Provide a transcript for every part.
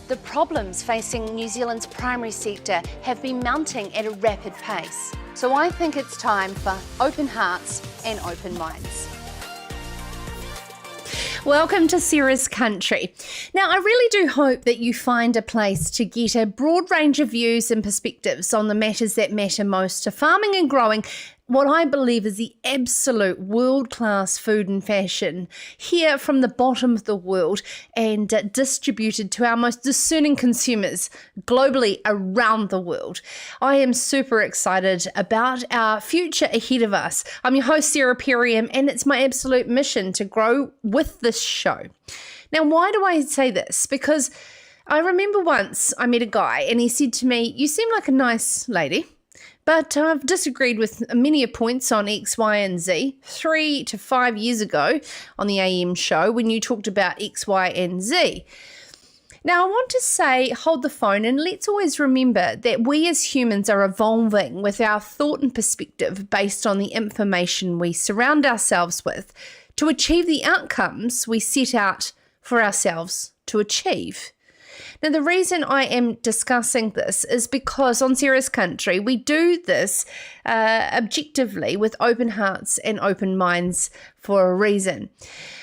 The problems facing New Zealand's primary sector have been mounting at a rapid pace. So I think it's time for open hearts and open minds. Welcome to Sarah's Country. Now, I really do hope that you find a place to get a broad range of views and perspectives on the matters that matter most to farming and growing what I believe is the absolute world-class food and fashion here from the bottom of the world and distributed to our most discerning consumers globally around the world. I am super excited about our future ahead of us. I'm your host, Sarah Perriam, and it's my absolute mission to grow with this show. Now, why do I say this? Because I remember once I met a guy and he said to me, "You seem like a nice lady, but I've disagreed with many points on X, Y, and Z 3 to 5 years ago on the AM show when you talked about X, Y, and Z." Now, I want to say, hold the phone, and let's always remember that we as humans are evolving with our thought and perspective based on the information we surround ourselves with to achieve the outcomes we set out for ourselves to achieve. Now, the reason I am discussing this is because on Sarah's Country, we do this objectively with open hearts and open minds for a reason.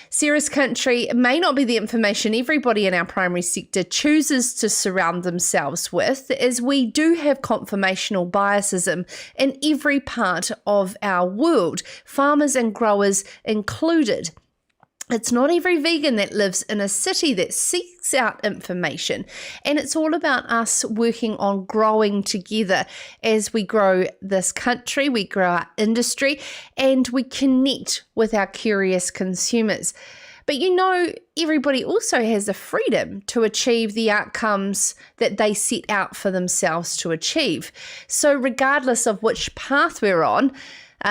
Sarah's Country may not be the information everybody in our primary sector chooses to surround themselves with, as we do have confirmational biasism in every part of our world, farmers and growers included. It's not every vegan that lives in a city that seeks out information, and it's all about us working on growing together as we grow this country, we grow our industry, and we connect with our curious consumers. But you know, everybody also has the freedom to achieve the outcomes that they set out for themselves to achieve. So regardless of which path we're on,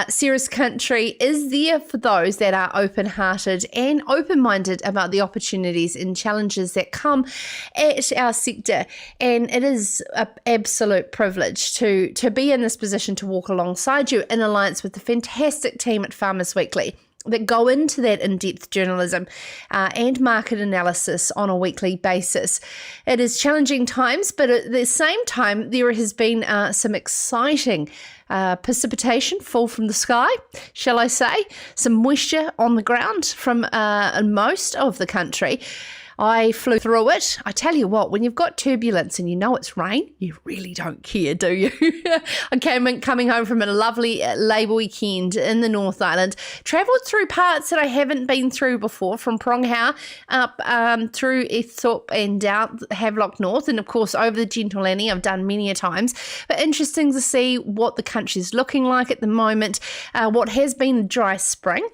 Sarah's Country is there for those that are open-hearted and open-minded about the opportunities and challenges that come at our sector. And it is an absolute privilege to be in this position to walk alongside you in alliance with the fantastic team at Farmers Weekly that go into that in-depth journalism and market analysis on a weekly basis. It is challenging times, but at the same time, there has been some exciting precipitation fall from the sky, shall I say, some moisture on the ground from most of the country. I flew through it. I tell you what, when you've got turbulence and you know it's rain, you really don't care, do you? Coming home from a lovely Labour weekend in the North Island, travelled through parts that I haven't been through before, from Pronghau up through Ethorpe and down Havelock North, and of course over the Gentle Annie I've done many a times. But interesting to see what the country's looking like at the moment, what has been a dry spring.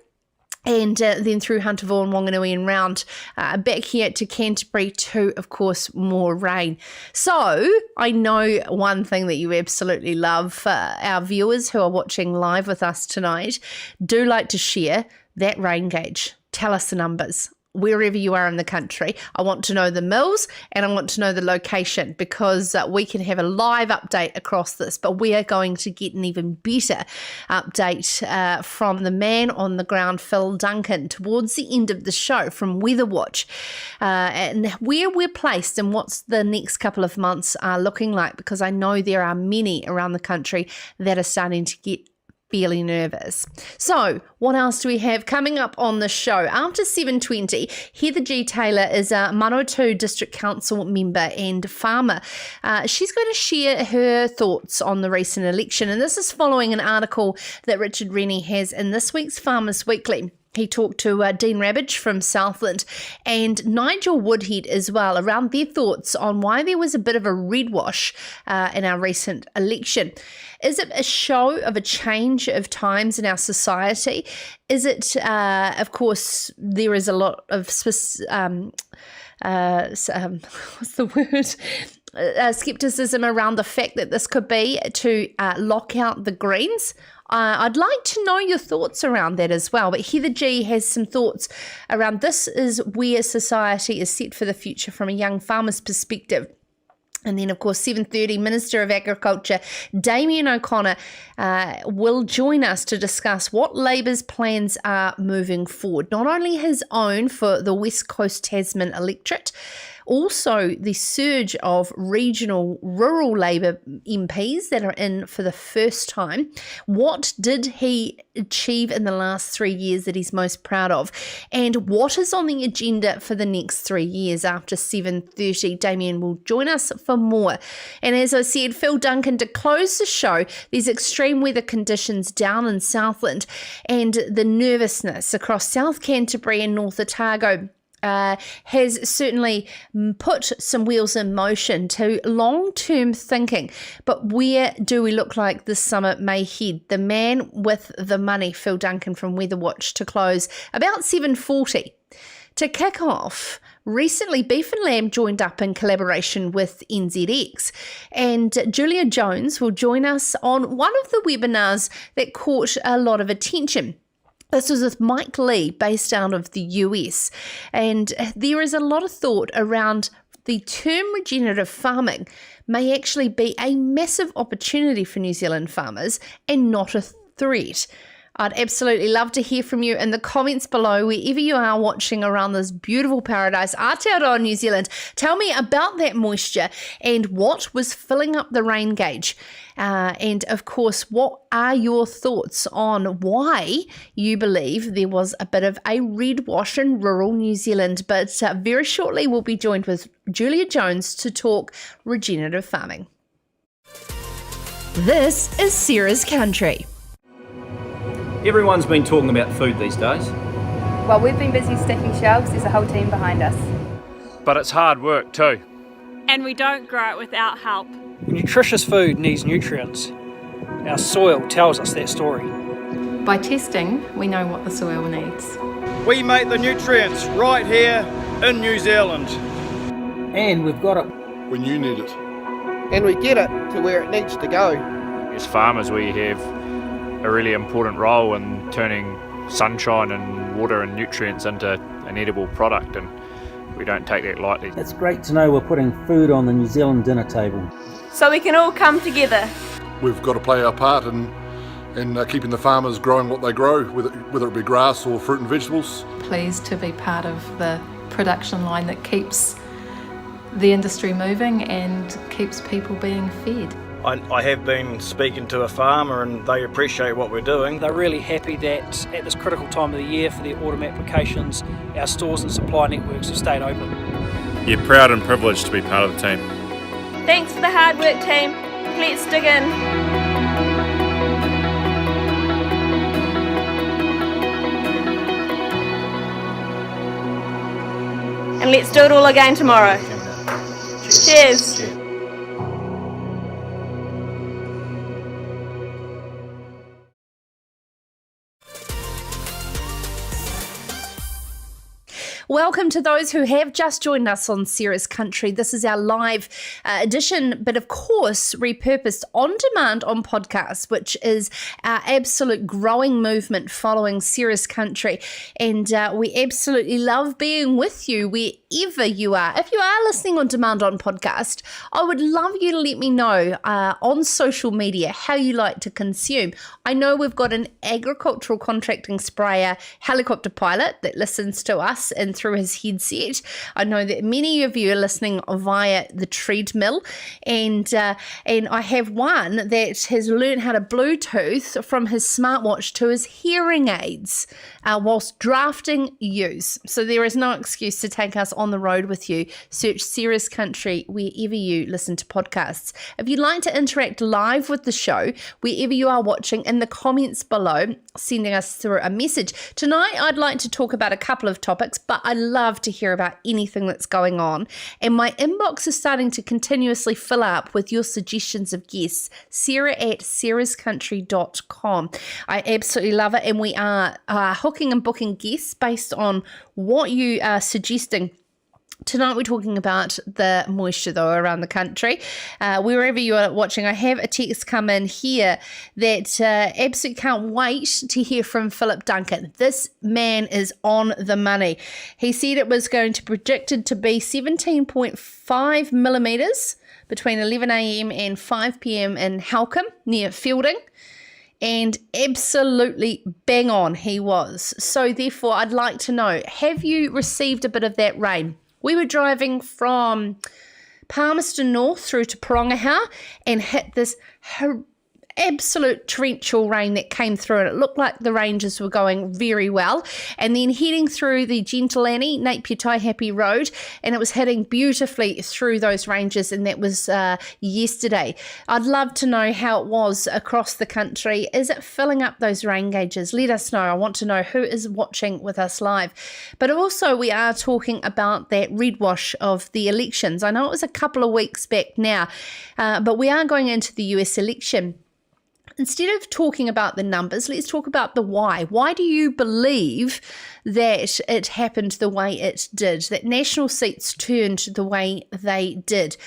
And then through Hunterville and Wanganui and round back here to Canterbury to, of course, more rain. So I know one thing that you absolutely love, our viewers who are watching live with us tonight, do like to share that rain gauge. Tell us the numbers. Wherever you are in the country, I want to know the mills and I want to know the location, because we can have a live update across this, but we are going to get an even better update from the man on the ground, Phil Duncan, towards the end of the show from Weather Watch, and where we're placed and what's the next couple of months are looking like, because I know there are many around the country that are starting to get fairly nervous. So what else do we have coming up on the show? After 7:20, Heather G. Taylor is a Manawatu District Council member and farmer. She's going to share her thoughts on the recent election, and this is following an article that Richard Rennie has in this week's Farmers Weekly. He talked to Dean Rabbage from Southland and Nigel Woodhead as well around their thoughts on why there was a bit of a red wash in our recent election. Is it a show of a change of times in our society? Is it, of course, there is a lot of, what's the word? Skepticism around the fact that this could be to lock out the Greens. I'd like to know your thoughts around that as well. But Heather G has some thoughts around this is where society is set for the future from a young farmer's perspective. And then, of course, 7:30, Minister of Agriculture Damien O'Connor will join us to discuss what Labour's plans are moving forward. Not only his own for the West Coast Tasman electorate, Also, the surge of regional rural Labour MPs that are in for the first time. What did he achieve in the last 3 years that he's most proud of? And what is on the agenda for the next 3 years? After 7:30, Damien will join us for more. And as I said, Phil Duncan, to close the show, there's extreme weather conditions down in Southland, and the nervousness across South Canterbury and North Otago has certainly put some wheels in motion to long-term thinking. But where do we look like this summer may head? The man with the money, Phil Duncan from Weather Watch, to close about 7:40. To kick off, recently Beef and Lamb joined up in collaboration with NZX, and Julia Jones will join us on one of the webinars that caught a lot of attention. This was with Mike Lee, based out of the US, and there is a lot of thought around the term regenerative farming may actually be a massive opportunity for New Zealand farmers and not a threat. I'd absolutely love to hear from you in the comments below, wherever you are watching around this beautiful paradise, Aotearoa, New Zealand. Tell me about that moisture and what was filling up the rain gauge. And of course, what are your thoughts on why you believe there was a bit of a red wash in rural New Zealand? But very shortly, we'll be joined with Julia Jones to talk regenerative farming. This is Sarah's Country. Everyone's been talking about food these days. While we've been busy stacking shelves, there's a whole team behind us. But it's hard work too. And we don't grow it without help. Nutritious food needs nutrients. Our soil tells us that story. By testing, we know what the soil needs. We make the nutrients right here in New Zealand. And we've got it when you need it. And we get it to where it needs to go. As farmers, we have a really important role in turning sunshine and water and nutrients into an edible product, and we don't take that lightly. It's great to know we're putting food on the New Zealand dinner table. So we can all come together. We've got to play our part in keeping the farmers growing what they grow, whether it be grass or fruit and vegetables. Pleased to be part of the production line that keeps the industry moving and keeps people being fed. I have been speaking to a farmer and they appreciate what we're doing. They're really happy that at this critical time of the year for their autumn applications, our stores and supply networks have stayed open. You're proud and privileged to be part of the team. Thanks for the hard work, team. Let's dig in. And let's do it all again tomorrow. Cheers. Welcome to those who have just joined us on Sarah's Country. This is our live edition, but of course repurposed on demand on podcasts, which is our absolute growing movement following Sarah's Country. And we absolutely love being with you wherever you are. If you are listening on demand on podcast, I would love you to let me know on social media how you like to consume. I know we've got an agricultural contracting sprayer helicopter pilot that listens to us and through his headset. I know that many of you are listening via the treadmill, and I have one that has learned how to Bluetooth from his smartwatch to his hearing aids whilst drafting ewes. So there is no excuse to take us on the road with you. Search Sarah's Country wherever you listen to podcasts. If you'd like to interact live with the show, wherever you are watching, in the comments below, sending us through a message. Tonight, I'd like to talk about a couple of topics, but I love to hear about anything that's going on. And my inbox is starting to continuously fill up with your suggestions of guests. Sarah@sarahscountry.com. I absolutely love it. And we are hooking and booking guests based on what you are suggesting. Tonight we're talking about the moisture, though, around the country. Wherever you are watching, I have a text come in here that absolutely can't wait to hear from Philip Duncan. This man is on the money. He said it was going to be predicted to be 17.5 millimetres between 11 a.m. and 5 p.m. in Halcombe, near Fielding. And absolutely bang on he was. So therefore, I'd like to know, have you received a bit of that rain? We were driving from Palmerston North through to Parongaha and hit this absolute torrential rain that came through, and it looked like the ranges were going very well. And then heading through the Gentilani, Napier Taihape Road, and it was heading beautifully through those ranges, and that was yesterday. I'd love to know how it was across the country. Is it filling up those rain gauges? Let us know. I want to know who is watching with us live. But also we are talking about that red wash of the elections. I know it was a couple of weeks back now, but we are going into the US election. Instead of talking about the numbers, let's talk about the why. Why do you believe that it happened the way it did, that national seats turned the way they did?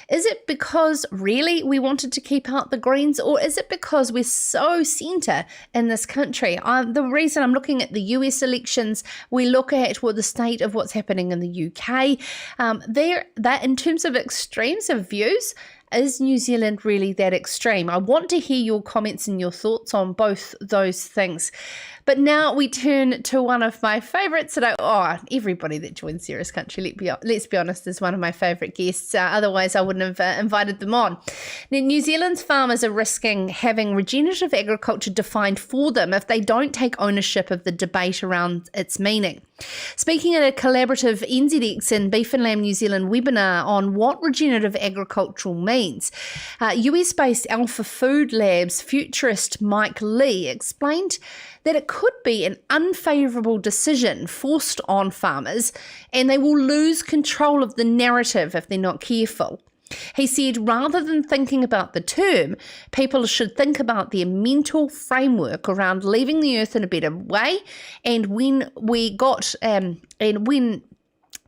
Is it because really we wanted to keep out the Greens, or is it because we're so centre in this country? The reason I'm looking at the US elections, we look at the state of what's happening in the UK. That in terms of extremes of views, is New Zealand really that extreme? I want to hear your comments and your thoughts on both those things. But now we turn to one of my favourites. Everybody that joins Sarah's Country, let's be honest, is one of my favourite guests. Otherwise, I wouldn't have invited them on. Now, New Zealand's farmers are risking having regenerative agriculture defined for them if they don't take ownership of the debate around its meaning. Speaking at a collaborative NZX and Beef and Lamb New Zealand webinar on what regenerative agriculture means, US-based Alpha Food Labs futurist Mike Lee explained that it could be an unfavourable decision forced on farmers, and they will lose control of the narrative if they're not careful. He said rather than thinking about the term, people should think about their mental framework around leaving the earth in a better way, and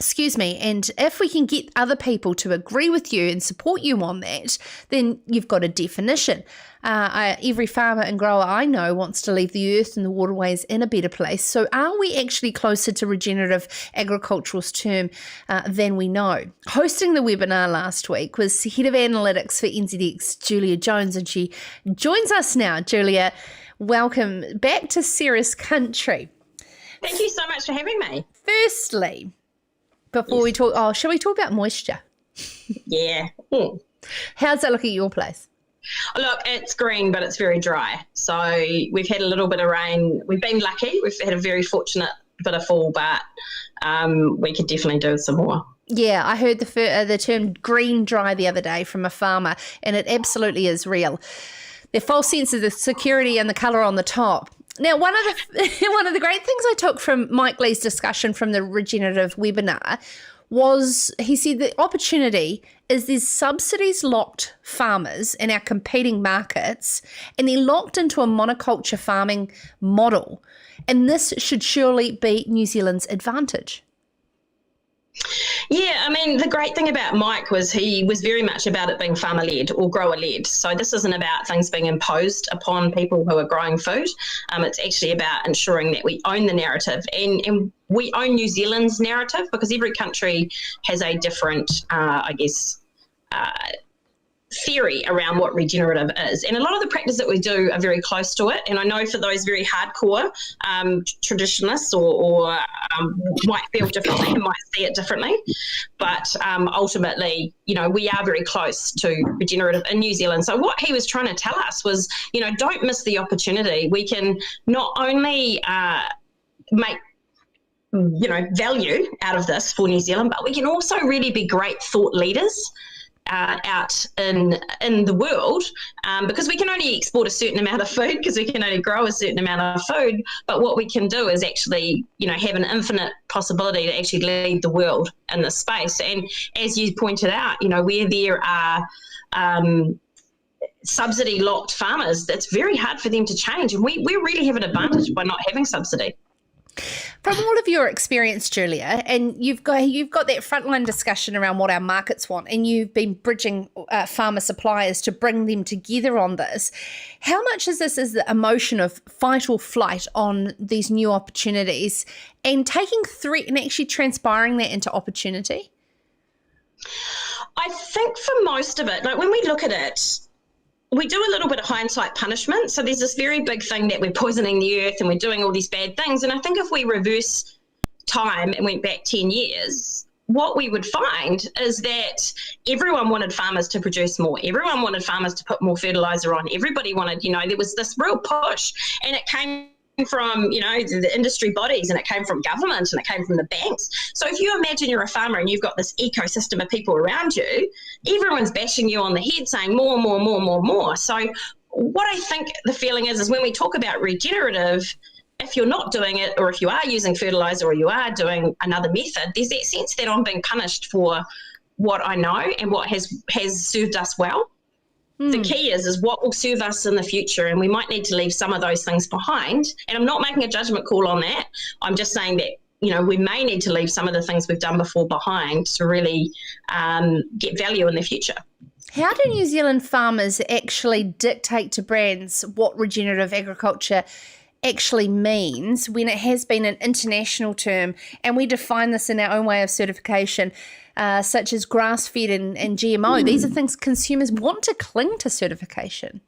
and if we can get other people to agree with you and support you on that, then you've got a definition. Every farmer and grower I know wants to leave the earth and the waterways in a better place. So are we actually closer to regenerative agricultural's term than we know? Hosting the webinar last week was Head of Analytics for NZX, Julia Jones, and she joins us now. Julia, welcome back to Sarah's Country. Thank you so much for having me. Firstly, before we talk, shall we talk about moisture? Yeah. How's that look at your place? Look, it's green, but it's very dry. So we've had a little bit of rain. We've been lucky. We've had a very fortunate bit of fall, but we could definitely do some more. Yeah, I heard the term green dry the other day from a farmer, and it absolutely is real. The false sense of the security and the colour on the top. Now, one of the great things I took from Mike Lee's discussion from the regenerative webinar was he said the opportunity is there's subsidies locked farmers in our competing markets, and they're locked into a monoculture farming model, and this should surely be New Zealand's advantage. Yeah, I mean, the great thing about Mike was he was very much about it being farmer-led or grower-led. So this isn't about things being imposed upon people who are growing food. It's actually about ensuring that we own the narrative, and we own New Zealand's narrative, because every country has a different, theory around what regenerative is. And a lot of the practice that we do are very close to it. And I know for those very hardcore traditionalists or might feel differently and might see it differently. But ultimately, we are very close to regenerative in New Zealand. So what he was trying to tell us was, don't miss the opportunity. We can not only make value out of this for New Zealand, but we can also really be great thought leaders out in the world, because we can only export a certain amount of food, because we can only grow a certain amount of food. But what we can do is actually, have an infinite possibility to actually lead the world in this space. And as you pointed out, where there are subsidy locked farmers, it's very hard for them to change. And we really have an advantage by not having subsidy. From all of your experience, Julia, and you've got that frontline discussion around what our markets want, and you've been bridging farmer suppliers to bring them together on this. How much is this the emotion of fight or flight on these new opportunities, and taking threat and actually transpiring that into opportunity? I think for most of it, like when we look at it, we do a little bit of hindsight punishment. So there's this very big thing that we're poisoning the earth and we're doing all these bad things. And I think if we reverse time and went back 10 years, what we would find is that everyone wanted farmers to produce more. Everyone wanted farmers to put more fertiliser on. Everybody wanted, there was this real push, and it came from, the industry bodies, and it came from government, and it came from the banks. So if you imagine you're a farmer and you've got this ecosystem of people around you, everyone's bashing you on the head saying more, more, more, more, more. So what I think the feeling is when we talk about regenerative, if you're not doing it, or if you are using fertiliser, or you are doing another method, there's that sense that I'm being punished for what I know and what has served us well. The key is what will serve us in the future, and we might need to leave some of those things behind. And I'm not making a judgment call on that. I'm just saying that, we may need to leave some of the things we've done before behind to really get value in the future. How do New Zealand farmers actually dictate to brands what regenerative agriculture actually means when it has been an international term, and we define this in our own way of certification, such as grass-fed and GMO? These are things consumers want to cling to certification.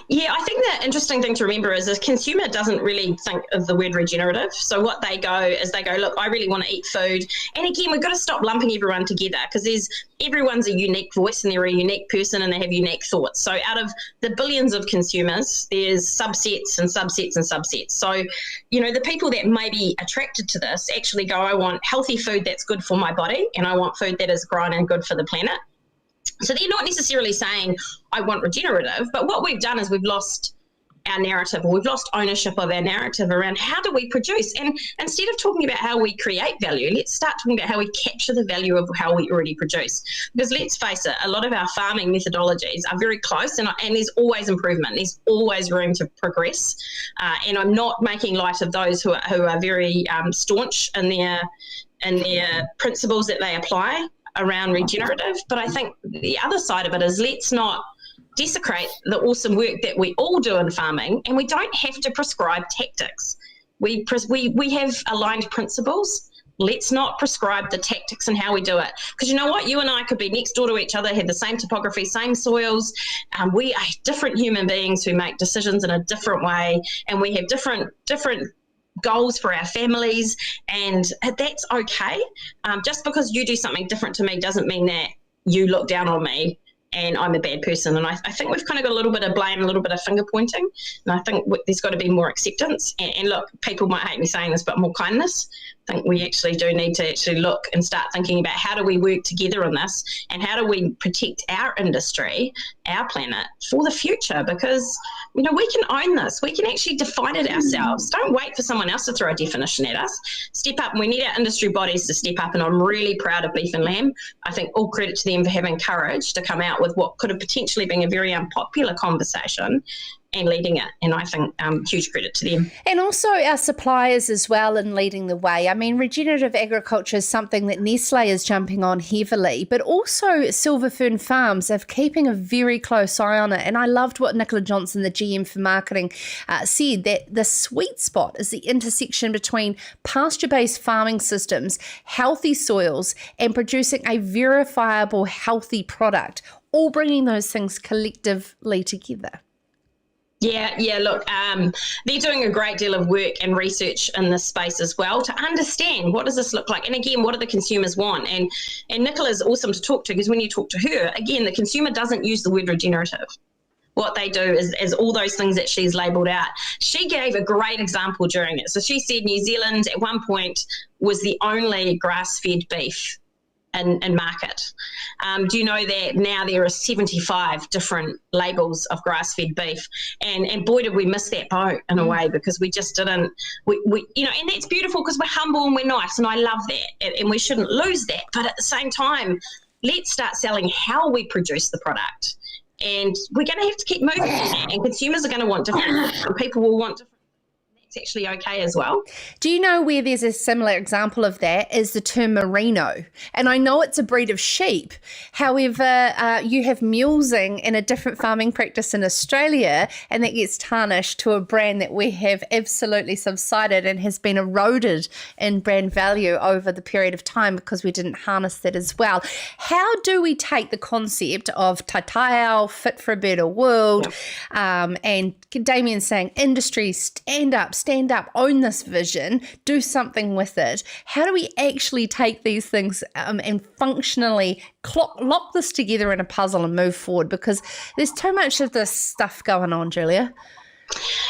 Yeah, I think the interesting thing to remember is the consumer doesn't really think of the word regenerative. So what they go is look, I really want to eat food. And again, we've got to stop lumping everyone together, because everyone's a unique voice and they're a unique person and they have unique thoughts. So out of the billions of consumers, there's subsets and subsets and subsets. So, the people that may be attracted to this actually go, I want healthy food that's good for my body, and I want food that is grown and good for the planet. So they're not necessarily saying, I want regenerative, but what we've done is we've lost our narrative, or we've lost ownership of our narrative around how do we produce. And instead of talking about how we create value, let's start talking about how we capture the value of how we already produce. Because let's face it, a lot of our farming methodologies are very close, and there's always improvement. There's always room to progress. And I'm not making light of those who are very staunch in their principles that they apply around regenerative. But I think the other side of it is, let's not desecrate the awesome work that we all do in farming, and we don't have to prescribe tactics. We have aligned principles. Let's not prescribe the tactics and how we do it. Because you know what? You and I could be next door to each other, have the same topography, same soils. We are different human beings who make decisions in a different way, and we have different goals for our families, and that's okay. Just because you do something different to me doesn't mean that you look down on me and I'm a bad person. And I think we've kind of got a little bit of blame, a little bit of finger pointing, and I think there's got to be more acceptance. And look, people might hate me saying this, but more kindness. I think we actually do need to actually look and start thinking about how do we work together on this, and how do we protect our industry, our planet for the future, because we can own this. We can actually define it ourselves. Don't wait for someone else to throw a definition at us. Step up, and we need our industry bodies to step up, and I'm really proud of Beef and Lamb. I think all credit to them for having courage to come out with what could have potentially been a very unpopular conversation and leading it. And I think huge credit to them. And also our suppliers as well in leading the way. I mean, regenerative agriculture is something that Nestle is jumping on heavily, but also Silver Fern Farms are keeping a very close eye on it. And I loved what Nicola Johnson, the GM for marketing, said, that the sweet spot is the intersection between pasture-based farming systems, healthy soils, and producing a verifiable, healthy product, all bringing those things collectively together. Yeah, look, they're doing a great deal of work and research in this space as well to understand what does this look like, and again, what do the consumers want. And Nicola's awesome to talk to, because when you talk to her, again, the consumer doesn't use the word regenerative. What they do is all those things that she's labelled out. She gave a great example during it. So she said New Zealand at one point was the only grass-fed beef in market. Do you know that now there are 75 different labels of grass-fed beef? And boy, did we miss that boat in a way, because we just didn't, and that's beautiful because we're humble and we're nice, and I love that, and we shouldn't lose that. But at the same time, let's start selling how we produce the product. And we're going to have to keep moving on that, and consumers are going to want different, and people will want different. It's actually okay as well. Do you know where there's a similar example of that is the term merino? And I know it's a breed of sheep. However, you have mulesing in a different farming practice in Australia, and that gets tarnished to a brand that we have absolutely subsided and has been eroded in brand value over the period of time because we didn't harness that as well. How do we take the concept of taitao, fit for a better world, and Damien saying industry, stand up, stand up, own this vision, do something with it? How do we actually take these things and functionally lock this together in a puzzle and move forward? Because there's too much of this stuff going on, Julia.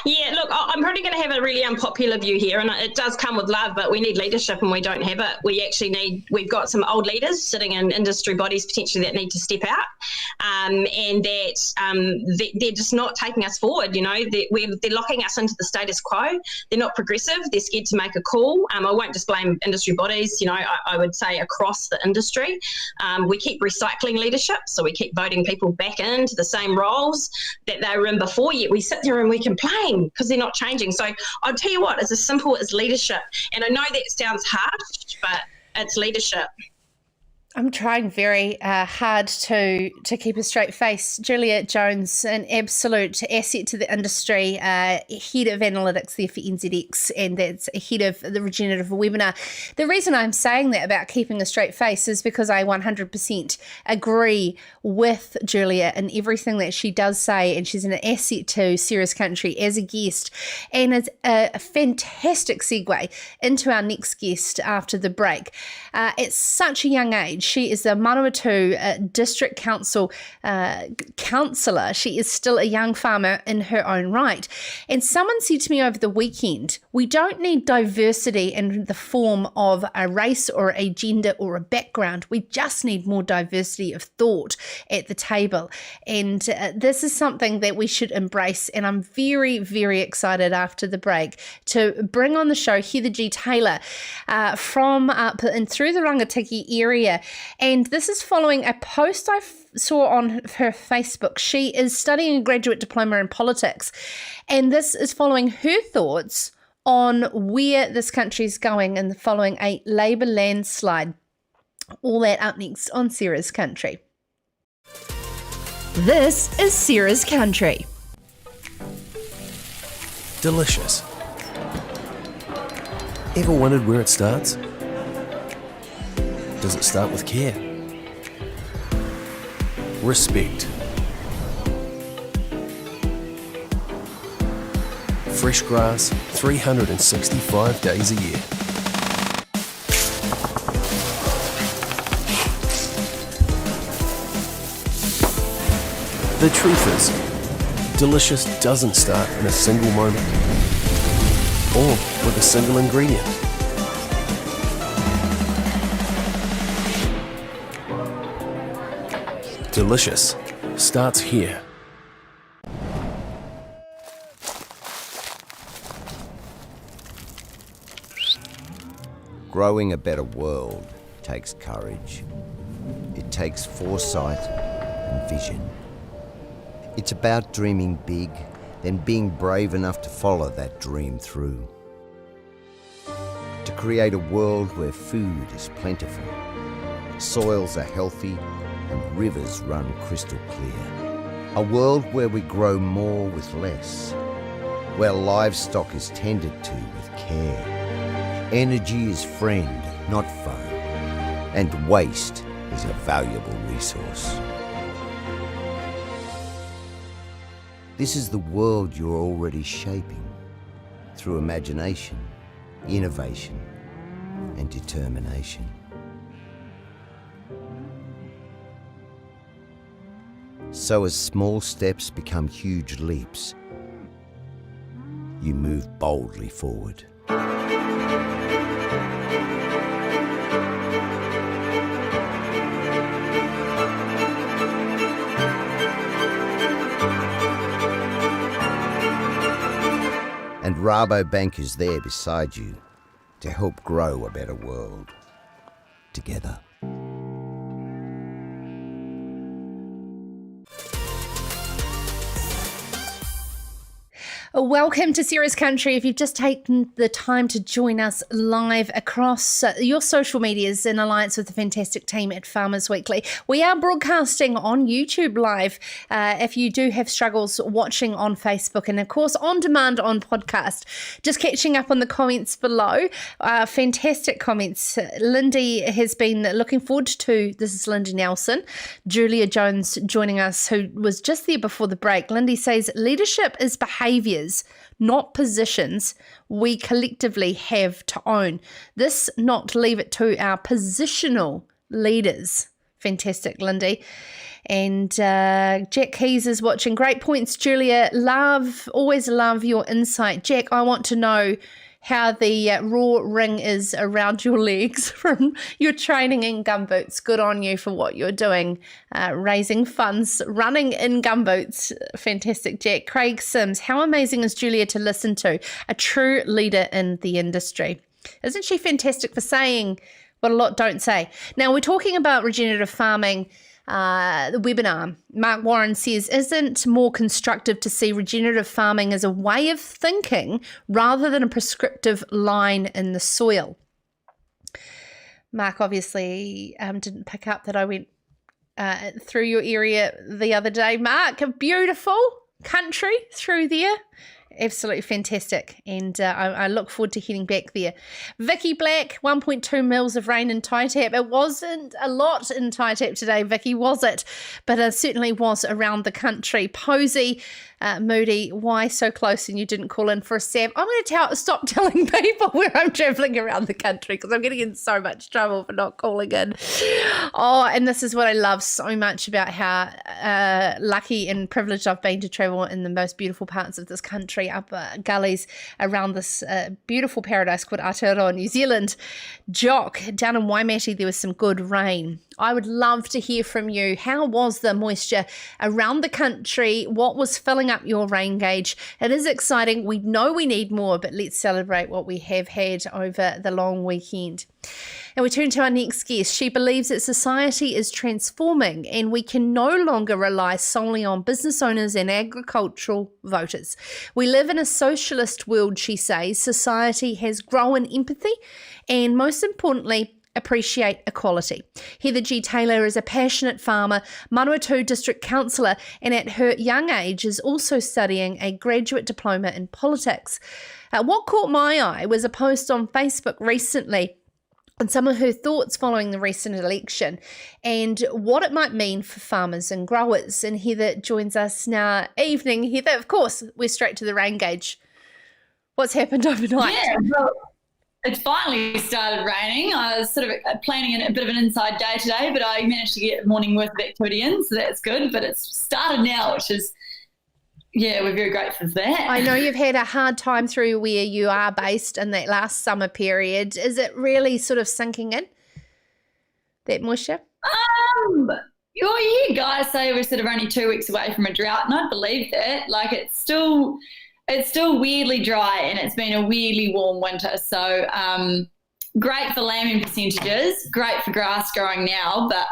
Yeah, look, I'm probably going to have a really unpopular view here, and it does come with love, but we need leadership and we don't have it. We've got some old leaders sitting in industry bodies potentially that need to step out, and that they're just not taking us forward. You know, they're locking us into the status quo. They're not progressive. They're scared to make a call. I won't just blame industry bodies. You know, I would say across the industry, we keep recycling leadership, so we keep voting people back into the same roles that they were in before. Yet we sit there and we complain because they're not changing. So I'll tell you what, it's as simple as leadership. And I know that sounds harsh, but it's leadership. I'm trying very hard to keep a straight face. Julia Jones, an absolute asset to the industry, head of analytics there for NZX, and that's head of the Regenerative webinar. The reason I'm saying that about keeping a straight face is because I 100% agree with Julia in everything that she does say, and she's an asset to Serious Country as a guest, and it's a fantastic segue into our next guest after the break. At such a young age, she is the Manawatu District Council councillor. She is still a young farmer in her own right. And someone said to me over the weekend, we don't need diversity in the form of a race or a gender or a background. We just need more diversity of thought at the table. And this is something that we should embrace. And I'm very, very excited after the break to bring on the show Heather G. Taylor from up and through the Rangatiki area. And this is following a post I saw on her Facebook. She is studying a graduate diploma in politics. And this is following her thoughts on where this country is going and following a Labour landslide. All that up next on Sarah's Country. This is Sarah's Country. Delicious. Ever wondered where it starts? Does it start with care? Respect. Fresh grass 365 days a year. The truth is, delicious doesn't start in a single moment or with a single ingredient. Delicious starts here. Growing a better world takes courage. It takes foresight and vision. It's about dreaming big, then being brave enough to follow that dream through. To create a world where food is plentiful, soils are healthy, and rivers run crystal clear. A world where we grow more with less, where livestock is tended to with care. Energy is friend, not foe, and waste is a valuable resource. This is the world you're already shaping through imagination, innovation, and determination. So as small steps become huge leaps, you move boldly forward. And Rabobank is there beside you to help grow a better world together. Welcome to Sarah's Country. If you've just taken the time to join us live across your social medias in alliance with the fantastic team at Farmers Weekly, we are broadcasting on YouTube live if you do have struggles watching on Facebook, and of course on demand on podcast. Just catching up on the comments below. Fantastic comments. Lindy has been looking forward to, this is Lindy Nelson, Julia Jones joining us, who was just there before the break. Lindy says, leadership is behaviours powers, not positions, we collectively have to own. This, not to leave it to our positional leaders. Fantastic, Lindy. And Jack Keys is watching. Great points, Julia. Always love your insight. Jack, I want to know how the raw ring is around your legs from your training in gumboots. Good on you for what you're doing, raising funds, running in gumboots. Fantastic, Jack. Craig Sims, how amazing is Julia to listen to? A true leader in the industry. Isn't she fantastic for saying what a lot don't say? Now, we're talking about regenerative farming. The webinar. Mark Warren says, isn't more constructive to see regenerative farming as a way of thinking rather than a prescriptive line in the soil? Mark obviously didn't pick up that I went through your area the other day. Mark, a beautiful country through there. Absolutely fantastic, and I look forward to heading back there. Vicky Black, 1.2 mils of rain in Taitap. It wasn't a lot in Taitap today, Vicky, was it? But it certainly was around the country. Posey, Moody, why so close and you didn't call in for a Sam? I'm going to stop telling people where I'm travelling around the country because I'm getting in so much trouble for not calling in. Oh, and this is what I love so much about how lucky and privileged I've been to travel in the most beautiful parts of this country, up gullies around this beautiful paradise called Aotearoa, New Zealand. Jock, down in Waimate, there was some good rain. I would love to hear from you. How was the moisture around the country? What was filling up your rain gauge? It is exciting. We know we need more, but let's celebrate what we have had over the long weekend. And we turn to our next guest. She believes that society is transforming and we can no longer rely solely on business owners and agricultural voters. We live in a socialist world, she says. Society has grown empathy and, most importantly, appreciate equality. Heather G. Taylor is a passionate farmer, Manawatu District Councillor, and at her young age is also studying a graduate diploma in politics. What caught my eye was a post on Facebook recently and some of her thoughts following the recent election and what it might mean for farmers and growers. And Heather joins us now. Evening, Heather. Of course, we're straight to the rain gauge. What's happened overnight? Yeah, well, it's finally started raining. I was sort of planning a bit of an inside day today, but I managed to get a morning worth of activity in, so that's good. But it's started now, which is, yeah, we're very grateful for that. I know you've had a hard time through where you are based in that last summer period. Is it really sort of sinking in, that moisture? You hear guys say we're sort of only 2 weeks away from a drought, and I believe that. Like, it's still weirdly dry and it's been a weirdly warm winter. So great for lambing percentages, great for grass growing now, but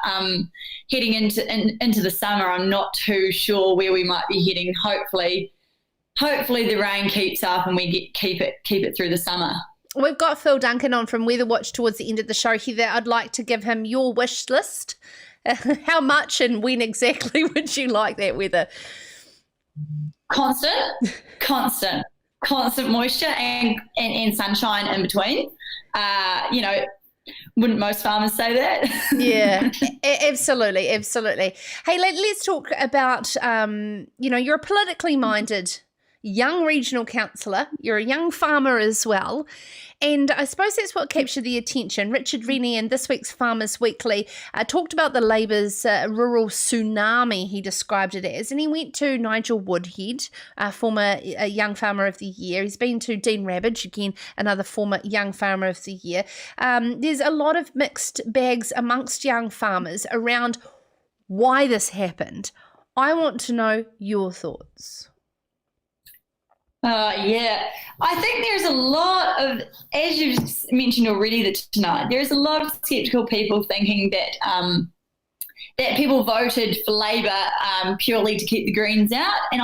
heading into the summer, I'm not too sure where we might be heading. Hopefully the rain keeps up and we keep it through the summer. We've got Phil Duncan on from Weather Watch towards the end of the show. Heather, I'd like to give him your wish list. How much and when exactly would you like that weather? Constant moisture and sunshine in between. Wouldn't most farmers say that? Yeah, absolutely. Hey, let's talk about, you're a politically minded young regional councillor. You're a young farmer as well. And I suppose that's what captured the attention. Richard Rennie in this week's Farmers Weekly talked about the Labour's rural tsunami, he described it as. And he went to Nigel Woodhead, former Young Farmer of the Year. He's been to Dean Rabbage, again, another former Young Farmer of the Year. There's a lot of mixed bags amongst young farmers around why this happened. I want to know your thoughts. Yeah, I think there's a lot of, as you've mentioned already tonight, there's a lot of sceptical people thinking that that people voted for Labor purely to keep the Greens out. And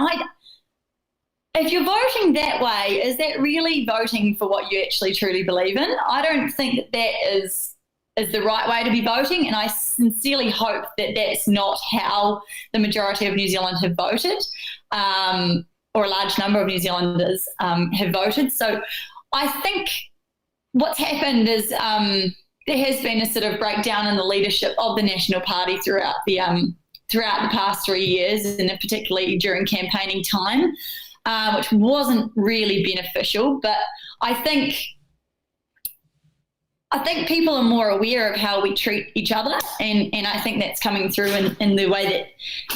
if you're voting that way, is that really voting for what you actually truly believe in? I don't think that is the right way to be voting, and I sincerely hope that that's not how the majority of New Zealand have voted. Or a large number of New Zealanders have voted. So I think what's happened is there has been a sort of breakdown in the leadership of the National Party throughout the past 3 years, and particularly during campaigning time. which wasn't really beneficial. But I think people are more aware of how we treat each other, and I think that's coming through in the way that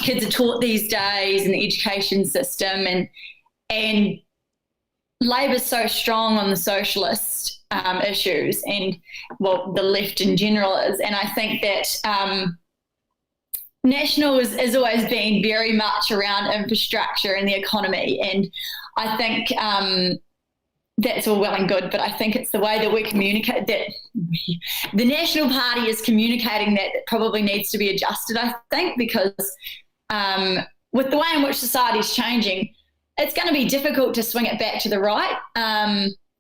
kids are taught these days in the education system, and Labor's so strong on the socialist issues, and well, the left in general is, and I think that National has always been very much around infrastructure and the economy, and I think that's all well and good, but I think it's the way that we communicate that the National Party is communicating that probably needs to be adjusted, I think, because with the way in which society is changing, it's going to be difficult to swing it back to the right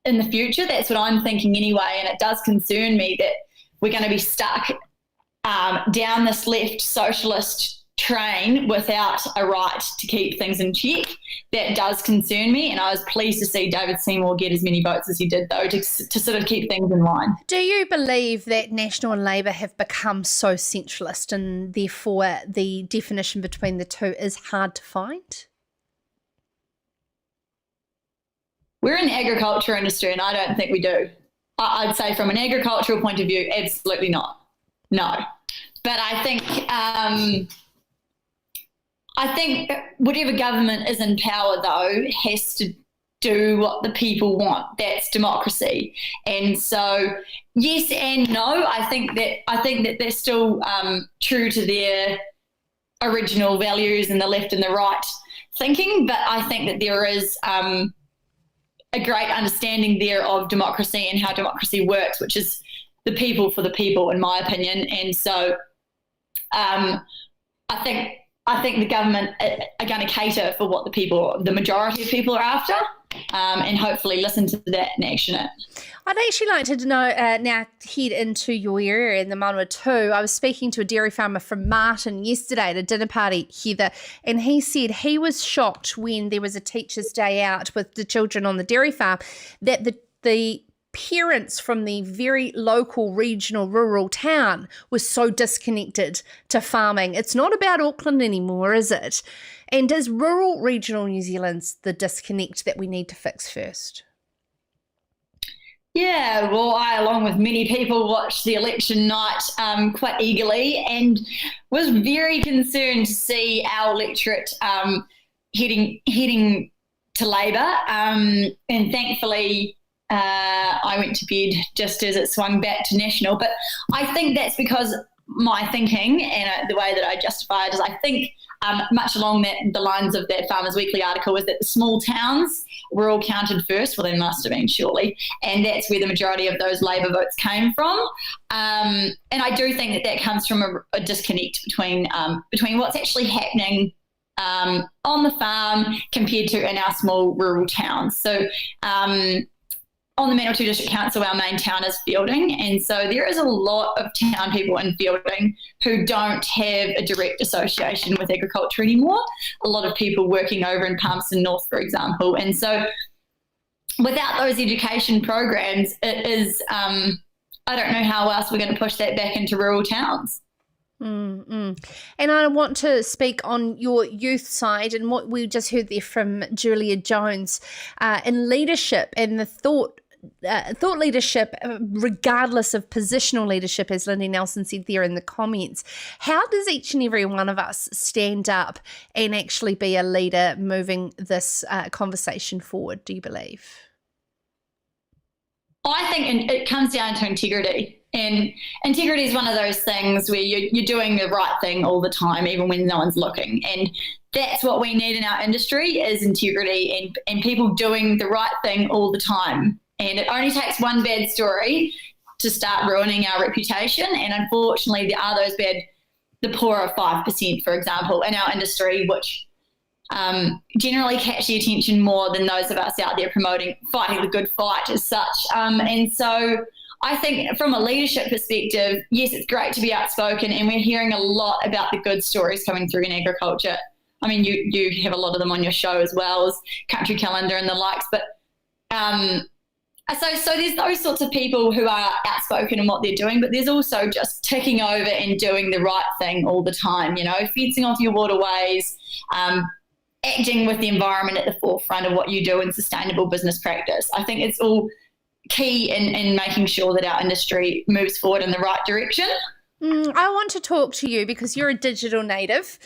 in the future. That's what I'm thinking anyway, and it does concern me that we're going to be stuck down this left socialist train without a right to keep things in check. That does concern me, and I was pleased to see David Seymour get as many votes as he did, though, to sort of keep things in line. Do you believe that National and Labour have become so centralist, and therefore the definition between the two is hard to find? We're in the agriculture industry, and I don't think we do. I'd say from an agricultural point of view, absolutely not. No. But I think whatever government is in power, though, has to do what the people want. That's democracy. And so, yes and no. I think that they're still true to their original values and the left and the right thinking. But I think that there is a great understanding there of democracy and how democracy works, which is the people for the people, in my opinion. And so, I think the government are going to cater for what the majority of people are after, and hopefully listen to that and action it. I'd actually like to know, now head into your area in the Manawatu. I was speaking to a dairy farmer from Martin yesterday at a dinner party, Heather, and he said he was shocked when there was a teacher's day out with the children on the dairy farm that the parents from the very local, regional, rural town were so disconnected to farming. It's not about Auckland anymore, is it? And is rural, regional New Zealand's the disconnect that we need to fix first? Yeah, well, I, along with many people, watched the election night quite eagerly and was very concerned to see our electorate heading to Labour. And thankfully, I went to bed just as it swung back to National. But I think that's because my thinking and the way that I justify it is I think much along the lines of that Farmers Weekly article was that the small towns were all counted first. Well, they must have been, surely. And that's where the majority of those Labour votes came from. And I do think that comes from a disconnect between what's actually happening on the farm compared to in our small rural towns. So on the Manawatu District Council, our main town is Fielding, and so there is a lot of town people in Fielding who don't have a direct association with agriculture anymore. A lot of people working over in Palmerston North, for example. And so without those education programs, it is, I don't know how else we're going to push that back into rural towns. And I want to speak on your youth side and what we just heard there from Julia Jones in leadership and the thought leadership, regardless of positional leadership, as Lindy Nelson said there in the comments. How does each and every one of us stand up and actually be a leader moving this conversation forward, do you believe? I think it comes down to integrity. And integrity is one of those things where you're doing the right thing all the time, even when no one's looking. And that's what we need in our industry is integrity and people doing the right thing all the time. And it only takes one bad story to start ruining our reputation. And unfortunately, there are those the poorer 5%, for example, in our industry, which generally catch the attention more than those of us out there fighting the good fight as such. And so I think from a leadership perspective, yes, it's great to be outspoken, and we're hearing a lot about the good stories coming through in agriculture. I mean, you have a lot of them on your show as well as Country Calendar and the likes, but so there's those sorts of people who are outspoken in what they're doing, but there's also just ticking over and doing the right thing all the time, fencing off your waterways, acting with the environment at the forefront of what you do in sustainable business practice. I think it's all key in making sure that our industry moves forward in the right direction. I want to talk to you because you're a digital native.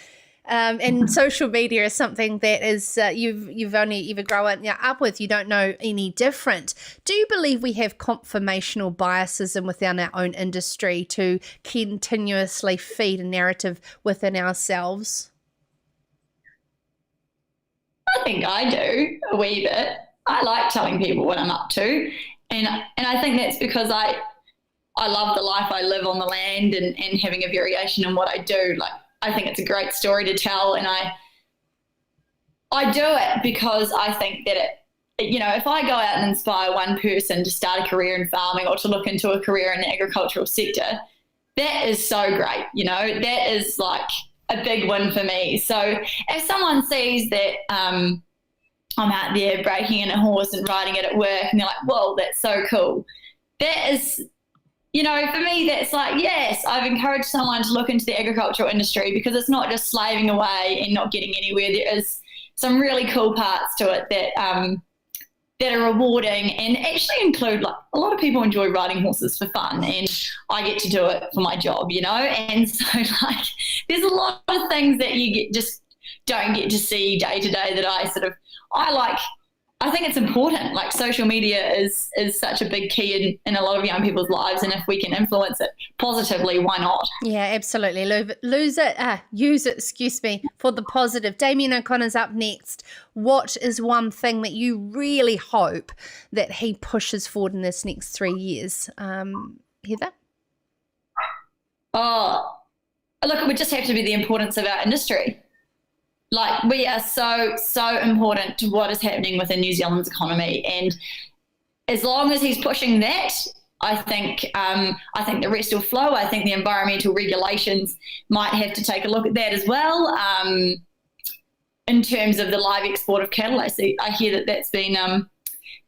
And social media is something that is you've only either grown up with. You don't know any different. Do you believe we have confirmational biases within our own industry to continuously feed a narrative within ourselves? I think I do a wee bit. I like telling people what I'm up to, and I think that's because I love the life I live on the land and having a variation in what I do. Like, I think it's a great story to tell, and I do it because I think that if I go out and inspire one person to start a career in farming or to look into a career in the agricultural sector, that is so great. That is like a big win for me. So if someone sees that I'm out there breaking in a horse and riding it at work and they're like, whoa, that's so cool. That is, for me, that's like, yes, I've encouraged someone to look into the agricultural industry because it's not just slaving away and not getting anywhere. There is some really cool parts to it that are rewarding and actually include, like, a lot of people enjoy riding horses for fun, and I get to do it for my job, and so, like, there's a lot of things that you just don't get to see day to day that I think it's important. Like, social media is such a big key in a lot of young people's lives, and if we can influence it positively, why not? Yeah, absolutely. Use it, for the positive. Damien O'Connor's up next. What is one thing that you really hope that he pushes forward in this next 3 years? Heather? Oh, look, it would just have to be the importance of our industry. Like, we are so, so important to what is happening within New Zealand's economy. And as long as he's pushing that, I think the rest will flow. I think the environmental regulations might have to take a look at that as well. In terms of the live export of cattle, I hear that that's been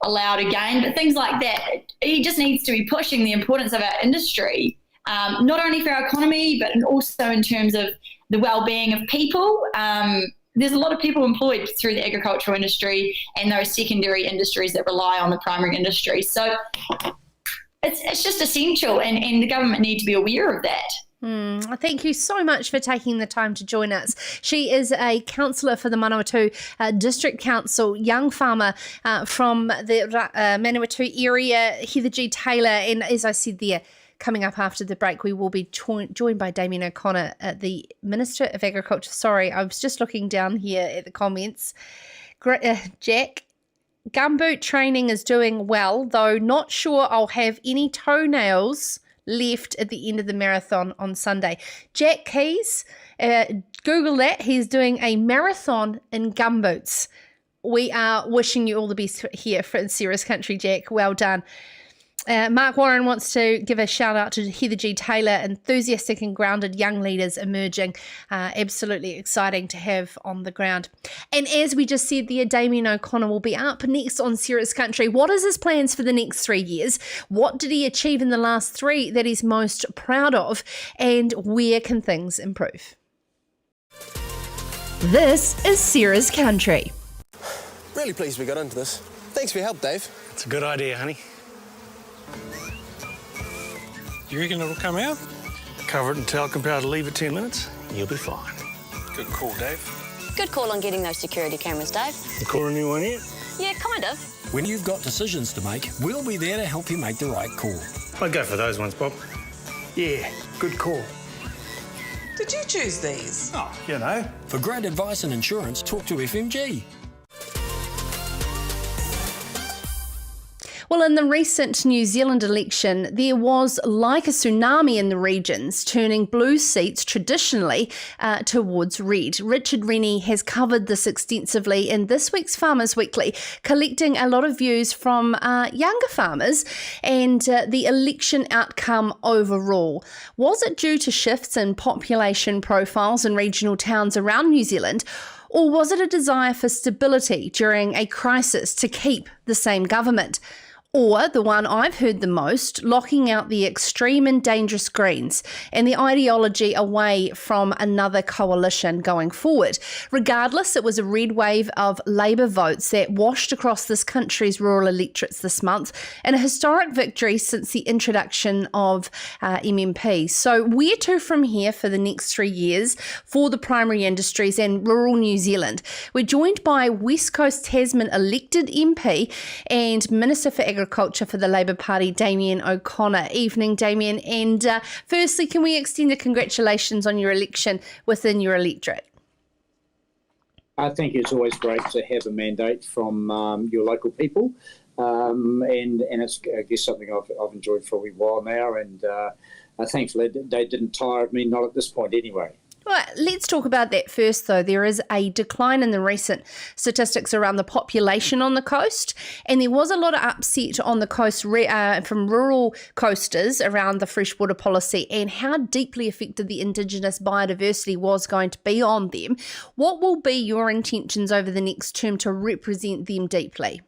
allowed again. But things like that, he just needs to be pushing the importance of our industry, not only for our economy, but also in terms of the well-being of people. There's a lot of people employed through the agricultural industry and those secondary industries that rely on the primary industry. So it's just essential, and the government need to be aware of that. Thank you so much for taking the time to join us. She is a councillor for the Manawatu District Council, young farmer from the Manawatu area, Heather G. Taylor, and as I said there, coming up after the break, we will be joined by Damien O'Connor, the Minister of Agriculture. Sorry, I was just looking down here at the comments. Jack, gumboot training is doing well, though not sure I'll have any toenails left at the end of the marathon on Sunday. Jack Keys, Google that. He's doing a marathon in gumboots. We are wishing you all the best here for Sarah's Country, Jack. Well done. Mark Warren wants to give a shout out to Heather G. Taylor, enthusiastic and grounded young leaders emerging. Absolutely exciting to have on the ground. And as we just said there, Damien O'Connor will be up next on Sarah's Country. What is his plans for the next 3 years? What did he achieve in the last 3 that he's most proud of? And where can things improve? This is Sarah's Country. Really pleased we got into this. Thanks for your help, Dave. It's a good idea, honey. You reckon it'll come out? Cover it and tell compound to leave it 10 minutes, and you'll be fine. Good call, Dave. Good call on getting those security cameras, Dave. You caught a new one yet? Yeah, kind of. When you've got decisions to make, we'll be there to help you make the right call. I'd go for those ones, Bob. Yeah, good call. Did you choose these? Oh, you know. For great advice and insurance, talk to FMG. Well, in the recent New Zealand election, there was like a tsunami in the regions, turning blue seats traditionally towards red. Richard Rennie has covered this extensively in this week's Farmers Weekly, collecting a lot of views from younger farmers and the election outcome overall. Was it due to shifts in population profiles in regional towns around New Zealand, or was it a desire for stability during a crisis to keep the same government? Or the one I've heard the most, locking out the extreme and dangerous Greens and the ideology away from another coalition going forward. Regardless, it was a red wave of Labour votes that washed across this country's rural electorates this month, and a historic victory since the introduction of MMPs. So where to from here for the next 3 years for the primary industries and rural New Zealand? We're joined by West Coast Tasman elected MP and Minister for Agriculture for the Labour Party, Damien O'Connor. Evening, Damien. And firstly, can we extend a congratulations on your election within your electorate? I think it's always great to have a mandate from your local people, and it's, I guess, something I've enjoyed for a wee while now, and thankfully they didn't tire of me, not at this point anyway. Well, let's talk about that first, though. There is a decline in the recent statistics around the population on the coast, and there was a lot of upset on the coast from rural coasters around the freshwater policy and how deeply affected the Indigenous biodiversity was going to be on them. What will be your intentions over the next term to represent them deeply?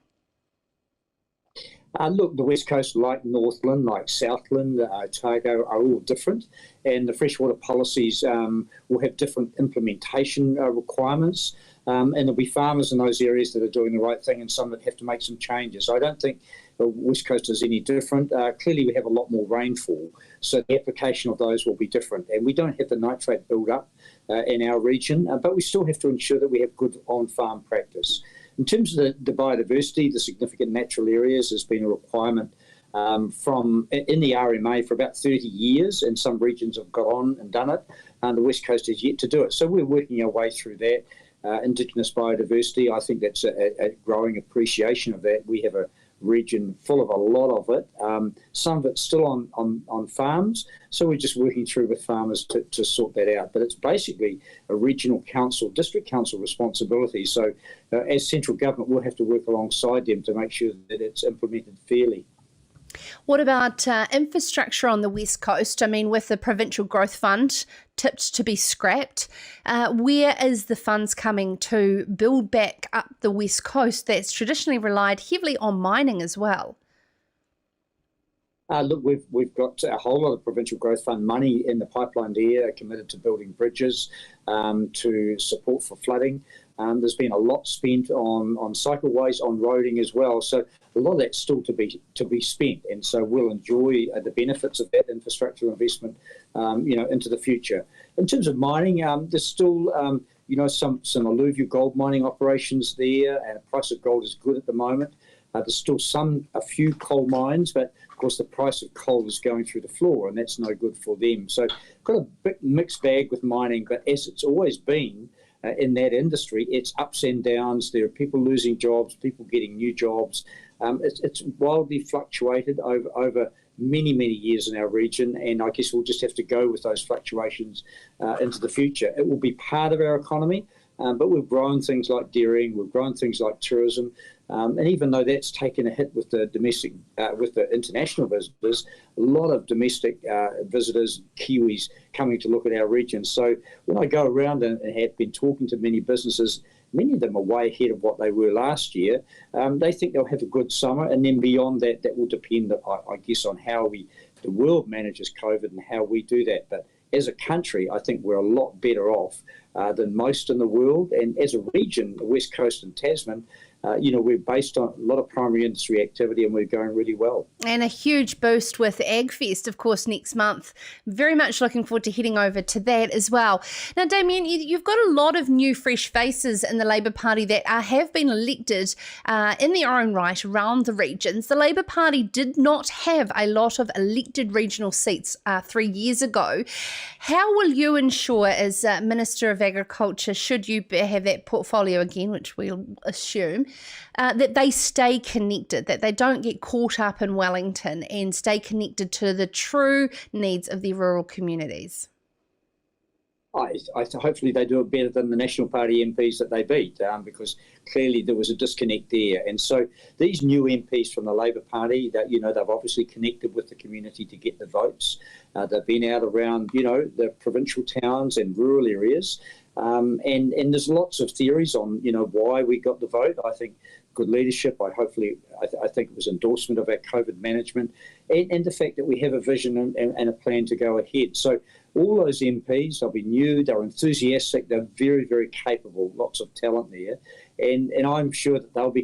Look, the West Coast, like Northland, like Southland, Otago, are all different, and the freshwater policies will have different implementation requirements, and there'll be farmers in those areas that are doing the right thing and some that have to make some changes. I don't think the West Coast is any different. Clearly, we have a lot more rainfall, so the application of those will be different, and we don't have the nitrate build-up in our region, but we still have to ensure that we have good on-farm practice. In terms of the biodiversity, the significant natural areas has been a requirement in the RMA for about 30 years, and some regions have got on and done it, and the West Coast has yet to do it. So we're working our way through that. Indigenous biodiversity, I think that's a growing appreciation of that. We have a region full of a lot of it, some of it's still on farms, so we're just working through with farmers to sort that out. But it's basically a regional council, district council responsibility, so as central government we'll have to work alongside them to make sure that it's implemented fairly. What about infrastructure on the West Coast? I mean, with the Provincial Growth Fund tipped to be scrapped, where is the funds coming to build back up the West Coast that's traditionally relied heavily on mining as well? Look, we've got a whole lot of Provincial Growth Fund money in the pipeline there, committed to building bridges, to support for flooding. There's been a lot spent on cycleways, on roading as well. So a lot of that's still to be spent, and so we'll enjoy the benefits of that infrastructure investment, into the future. In terms of mining, there's still some alluvial gold mining operations there, and the price of gold is good at the moment. There's still a few coal mines, but of course the price of coal is going through the floor, and that's no good for them. So got a big mixed bag with mining, but as it's always been in that industry, it's ups and downs. There are people losing jobs, people getting new jobs. It's wildly fluctuated over many years in our region, and I guess we'll just have to go with those fluctuations into the future. It will be part of our economy, but we've grown things like dairying, we've grown things like tourism, and even though that's taken a hit with the international visitors, a lot of domestic visitors, Kiwis, coming to look at our region. So when I go around and have been talking to many businesses, many of them are way ahead of what they were last year. They think they'll have a good summer, and then beyond that, that will depend, I guess, on how the world manages COVID and how we do that. But as a country, I think we're a lot better off than most in the world. And as a region, the West Coast and Tasman, we're based on a lot of primary industry activity, and we're going really well. And a huge boost with AgFest, of course, next month. Very much looking forward to heading over to that as well. Now, Damien, you've got a lot of new fresh faces in the Labour Party that have been elected in their own right around the regions. The Labour Party did not have a lot of elected regional seats 3 years ago. How will you ensure, as Minister of Agriculture, should you have that portfolio again, which we'll assume, that they stay connected, that they don't get caught up in Wellington and stay connected to the true needs of the rural communities? Hopefully they do it better than the National Party MPs that they beat, because clearly there was a disconnect there. And so these new MPs from the Labour Party, that they've obviously connected with the community to get the votes. They've been out around the provincial towns and rural areas. And there's lots of theories on, why we got the vote. I think good leadership. I think it was endorsement of our COVID management, and the fact that we have a vision and a plan to go ahead. So all those MPs, they'll be new, they're enthusiastic, they're very, very capable, lots of talent there, and I'm sure that they'll be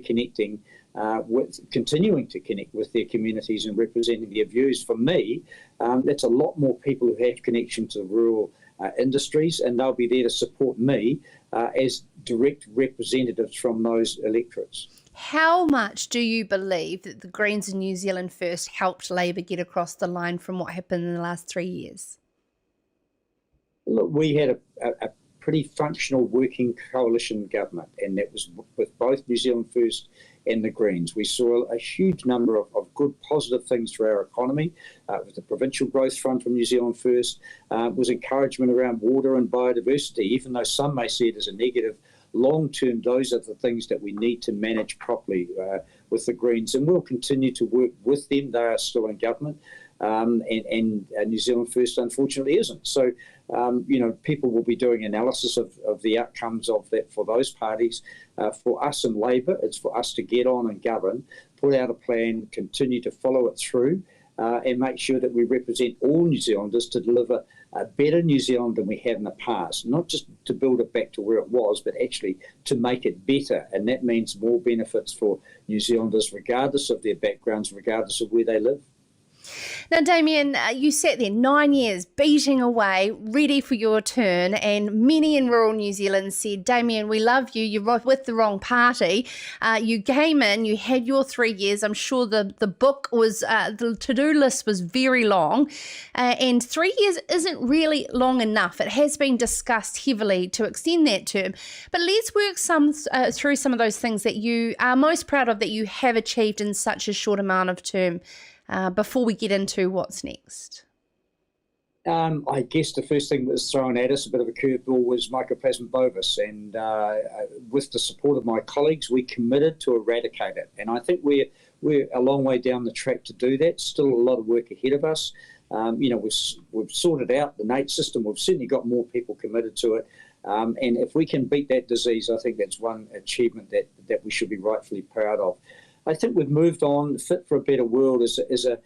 continuing to connect with their communities and representing their views. For me, that's a lot more people who have connection to the rural industries, and they'll be there to support me as direct representatives from those electorates. How much do you believe that the Greens and New Zealand First helped Labour get across the line from what happened in the last 3 years? Look, we had a pretty functional working coalition government, and that was with both New Zealand First and the Greens. We saw a huge number of good positive things for our economy, with the Provincial Growth Fund from New Zealand First, was encouragement around water and biodiversity, even though some may see it as a negative. Long term, those are the things that we need to manage properly with the Greens, and we'll continue to work with them. They are still in government, and New Zealand First unfortunately isn't. So, people will be doing analysis of the outcomes of that for those parties. For us in Labour, it's for us to get on and govern, put out a plan, continue to follow it through, and make sure that we represent all New Zealanders to deliver a better New Zealand than we have in the past, not just to build it back to where it was, but actually to make it better. And that means more benefits for New Zealanders, regardless of their backgrounds, regardless of where they live. Now, Damien, you sat there 9 years beating away, ready for your turn, and many in rural New Zealand said, Damien, we love you, you're with the wrong party. You came in, you had your 3 years. I'm sure the book was, the to-do list was very long, and 3 years isn't really long enough. It has been discussed heavily to extend that term. But let's work through some of those things that you are most proud of that you have achieved in such a short amount of term. Before we get into what's next? I guess the first thing that was thrown at us, a bit of a curveball, was Mycoplasma bovis. And with the support of my colleagues, we committed to eradicate it. And I think we're a long way down the track to do that. Still a lot of work ahead of us. We've sorted out the NATE system. We've certainly got more people committed to it. And if we can beat that disease, I think that's one achievement that we should be rightfully proud of. I think we've moved on. Fit for a Better World is a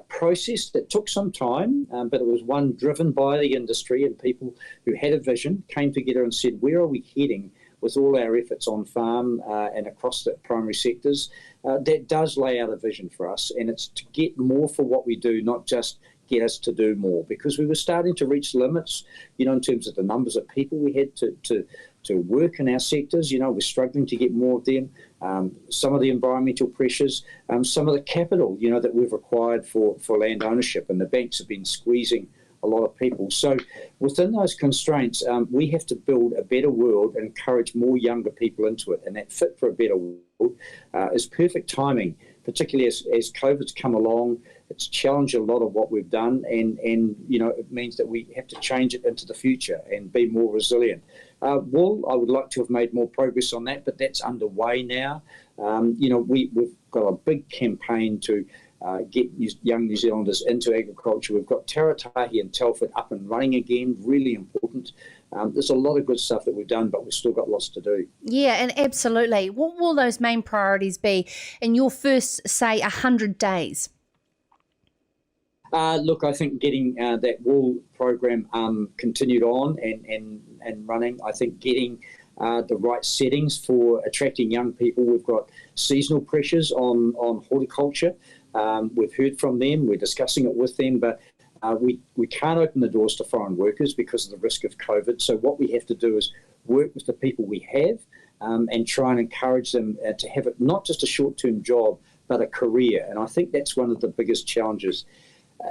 process that took some time, but it was one driven by the industry and people who had a vision, came together and said, where are we heading with all our efforts on farm and across the primary sectors? That does lay out a vision for us, and it's to get more for what we do, not just get us to do more, because we were starting to reach limits, in terms of the numbers of people we had to work in our sectors. We're struggling to get more of them. Some of the environmental pressures, some of the capital, that we've required for land ownership, and the banks have been squeezing a lot of people. So within those constraints, we have to build a better world and encourage more younger people into it. And that Fit for a Better World is perfect timing, particularly as COVID's come along. It's challenged a lot of what we've done, and it means that we have to change it into the future and be more resilient. Wool, I would like to have made more progress on that, but that's underway now. We've got a big campaign to get young New Zealanders into agriculture. We've got Taratahi and Telford up and running again, really important. There's a lot of good stuff that we've done, but we've still got lots to do. Yeah, and absolutely. What will those main priorities be in your first, say, 100 days? Look, I think getting that wool program continued on and running. I think getting the right settings for attracting young people. We've got seasonal pressures on horticulture. We've heard from them. We're discussing it with them, but we can't open the doors to foreign workers because of the risk of COVID. So what we have to do is work with the people we have and try and encourage them to have it not just a short-term job, but a career. And I think that's one of the biggest challenges.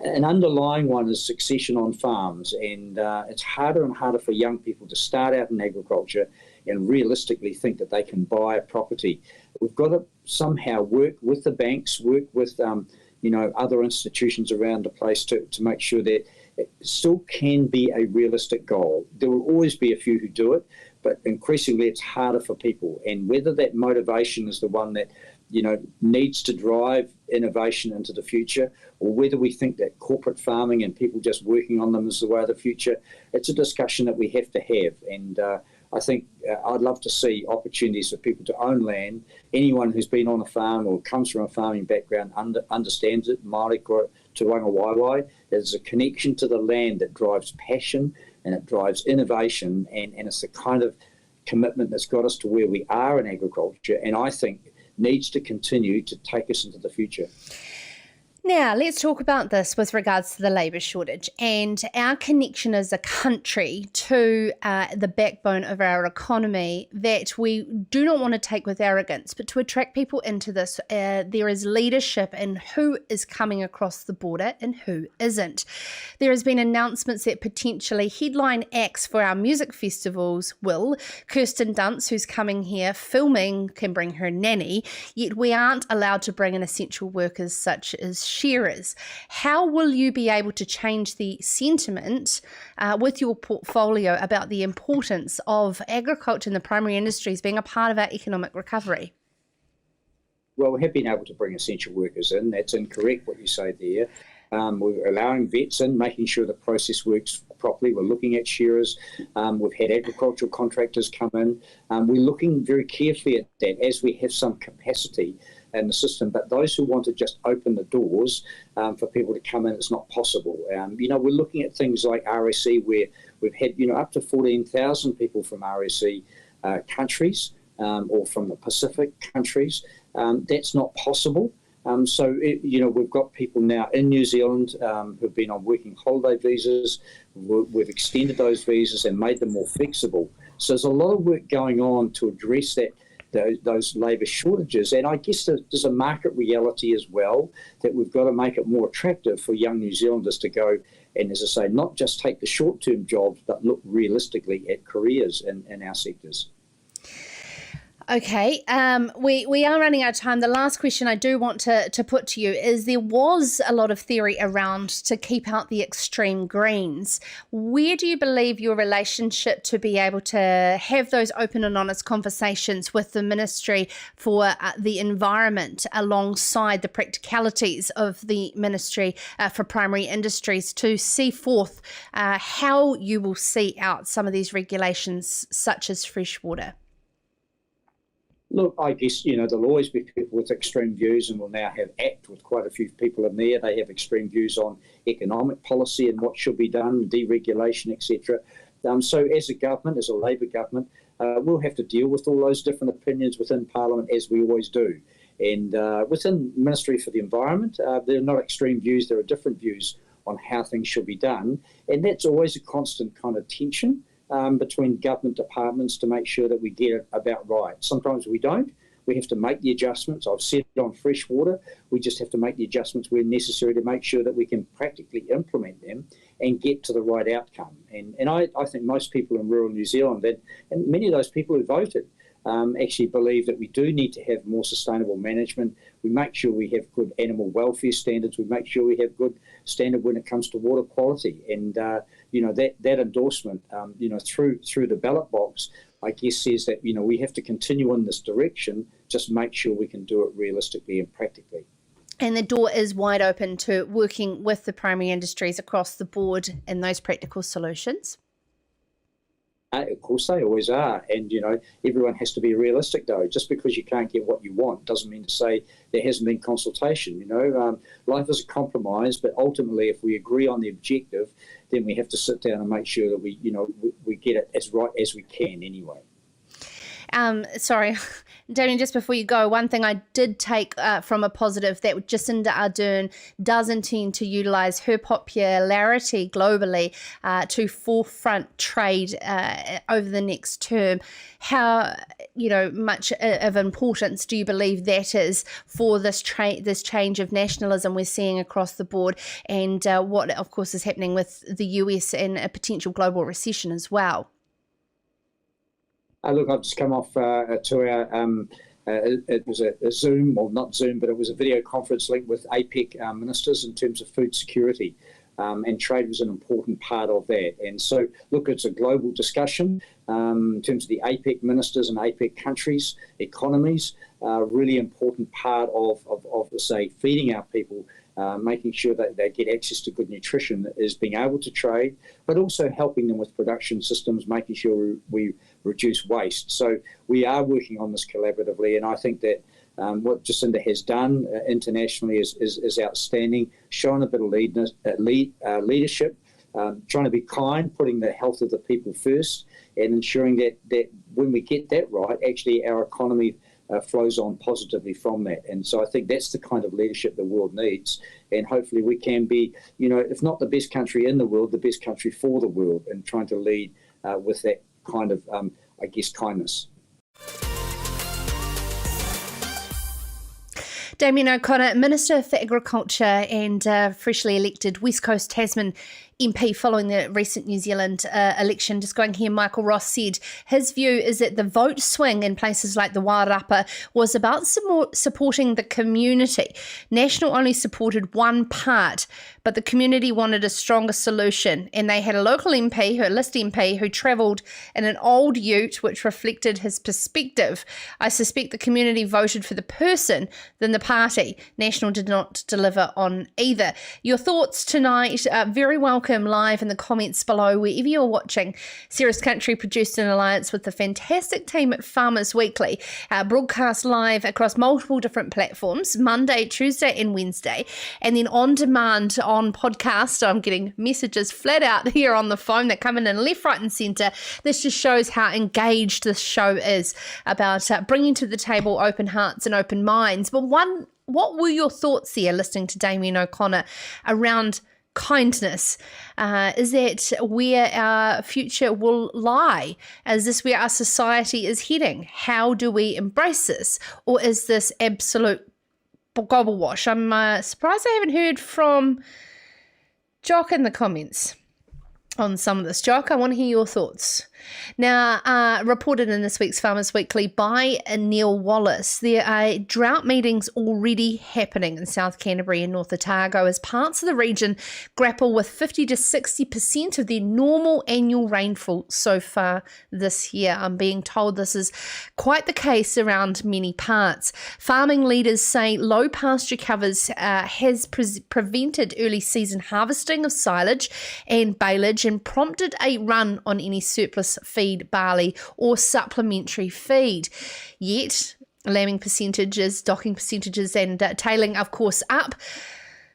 An underlying one is succession on farms, and it's harder and harder for young people to start out in agriculture and realistically think that they can buy a property. We've got to somehow work with the banks, work with other institutions around the place to make sure that it still can be a realistic goal. There will always be a few who do it, but increasingly it's harder for people. And whether that motivation is the one that needs to drive innovation into the future, or whether we think that corporate farming and people just working on them is the way of the future. It's a discussion that we have to have, and I think I'd love to see opportunities for people to own land. Anyone who's been on a farm or comes from a farming background understands it. Māori ko te wanga waiwai. There's a connection to the land that drives passion and it drives innovation, and it's the kind of commitment that's got us to where we are in agriculture, and I think needs to continue to take us into the future. Now, let's talk about this with regards to the labour shortage and our connection as a country to the backbone of our economy that we do not want to take with arrogance, but to attract people into this, there is leadership in who is coming across the border and who isn't. There has been announcements that potentially headline acts for our music festivals will. Kirsten Dunst, who's coming here filming, can bring her nanny, yet we aren't allowed to bring in essential workers such as shearers. How will you be able to change the sentiment with your portfolio about the importance of agriculture and the primary industries being a part of our economic recovery? Well, we have been able to bring essential workers in. That's incorrect what you say there. We're allowing vets in, making sure the process works properly. We're looking at shearers. We've had agricultural contractors come in. We're looking very carefully at that as we have some capacity in the system, but those who want to just open the doors for people to come in, it's not possible. We're looking at things like RSE, where we've had up to 14,000 people from RSE countries or from the Pacific countries. That's not possible. We've got people now in New Zealand who've been on working holiday visas. We've extended those visas and made them more flexible. So there's a lot of work going on to address those labour shortages, and I guess there's a market reality as well that we've got to make it more attractive for young New Zealanders to go and, as I say, not just take the short-term jobs but look realistically at careers in our sectors. Okay, we are running out of time. The last question I do want to put to you is there was a lot of theory around to keep out the extreme greens. Where do you believe your relationship to be able to have those open and honest conversations with the Ministry for the Environment alongside the practicalities of the Ministry for Primary Industries to see forth how you will see out some of these regulations such as freshwater? Look, I guess, there'll always be people with extreme views, and we'll now have ACT with quite a few people in there. They have extreme views on economic policy and what should be done, deregulation, etc. So as a government, as a Labour government, we'll have to deal with all those different opinions within Parliament, as we always do. And within Ministry for the Environment, there are not extreme views, there are different views on how things should be done. And that's always a constant kind of tension between government departments to make sure that we get it about right. Sometimes we don't. We have to make the adjustments. I've said it on freshwater. We just have to make the adjustments where necessary to make sure that we can practically implement them and get to the right outcome. And I think most people in rural New Zealand, and many of those people who voted, actually believe that we do need to have more sustainable management. We make sure we have good animal welfare standards. We make sure we have good standard when it comes to water quality. And that endorsement, through the ballot box, I guess says that we have to continue in this direction. Just make sure we can do it realistically and practically. And the door is wide open to working with the primary industries across the board in those practical solutions. Of course, they always are. And, everyone has to be realistic, though. Just because you can't get what you want doesn't mean to say there hasn't been consultation. Life is a compromise, but ultimately, if we agree on the objective, then we have to sit down and make sure that we get it as right as we can anyway. Sorry, Damien, just before you go, one thing I did take from a positive that Jacinda Ardern does intend to utilise her popularity globally to forefront trade over the next term. How much of importance do you believe that is for this change of nationalism we're seeing across the board, and what, of course, is happening with the US and a potential global recession as well? Look, I've just come off to our, it was a Zoom, or not Zoom, but it was a video conference link with APEC ministers in terms of food security. and trade was an important part of that. And so, look, it's a global discussion in terms of the APEC ministers and APEC countries' economies. Really important part of say, feeding our people, making sure that they get access to good nutrition is being able to trade, but also helping them with production systems, making sure we reduce waste. So we are working on this collaboratively, and I think that what Jacinda has done internationally is outstanding, showing a bit of leadership, trying to be kind, putting the health of the people first, and ensuring that when we get that right, actually our economy flows on positively from that. And so I think that's the kind of leadership the world needs. And hopefully we can be, if not the best country in the world, the best country for the world, and trying to lead with that kind of, kindness. Damien O'Connor, Minister for Agriculture and freshly elected West Coast Tasman MP following the recent New Zealand election. Just going here, Michael Ross said his view is that the vote swing in places like the Wairarapa was about supporting the community. National only supported one part, but the community wanted a stronger solution, and they had a local MP, a list MP, who travelled in an old ute which reflected his perspective. I suspect the community voted for the person than the party. National did not deliver on either. Your thoughts tonight are very welcome live in the comments below wherever you're watching. Ceres Country produced in alliance with the fantastic team at Farmers Weekly, broadcast live across multiple different platforms, Monday, Tuesday and Wednesday, and then on demand on podcast. I'm getting messages flat out here on the phone that come in left, right and centre. This just shows how engaged this show is about bringing to the table open hearts and open minds. But what were your thoughts there listening to Damien O'Connor around kindness? Is that where our future will lie? Is this where our society is heading? How do we embrace this? Or is this absolute gobble wash? I'm surprised I haven't heard from Jock in the comments on some of this. Jock, I want to hear your thoughts. Now, reported in this week's Farmers Weekly by Neil Wallace, there are drought meetings already happening in South Canterbury and North Otago as parts of the region grapple with 50 to 60% of their normal annual rainfall so far this year. I'm being told this is quite the case around many parts. Farming leaders say low pasture covers has prevented early season harvesting of silage and baleage and prompted a run on any surplus feed, barley or supplementary feed. Yet lambing percentages, docking percentages and tailing of course up.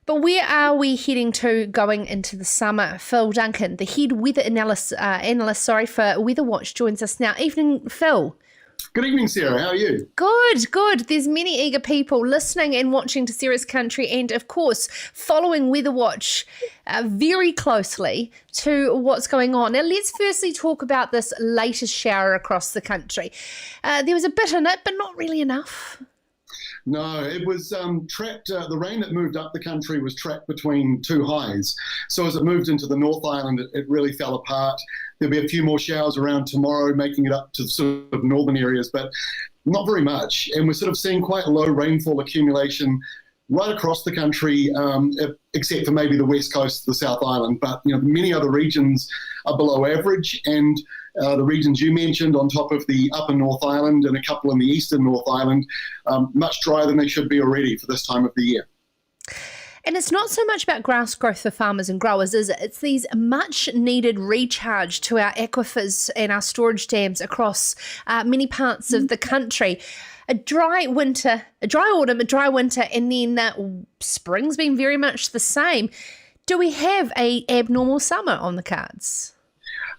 But where are we heading to going into the summer? Phil Duncan, the head weather analyst for Weather Watch, joins us now. Evening, Phil. Good evening, Sarah. How are you? Good. There's many eager people listening and watching to Ceres Country and, of course, following Weather Watch very closely to what's going on. Now, let's firstly talk about this latest shower across the country. There was a bit in it, but not really enough. No, it was trapped. The rain that moved up the country was trapped between two highs. So as it moved into the North Island, it really fell apart. There'll be a few more showers around tomorrow, making it up to sort of northern areas, but not very much. And we're sort of seeing quite low rainfall accumulation right across the country, except for maybe the west coast of the South Island. But many other regions are below average, and the regions you mentioned on top of the upper North Island and a couple in the eastern North Island, much drier than they should be already for this time of the year. And it's not so much about grass growth for farmers and growers, is it? It's these much needed recharge to our aquifers and our storage dams across many parts of the country. A dry autumn, a dry winter, and then spring's been very much the same. Do we have a abnormal summer on the cards?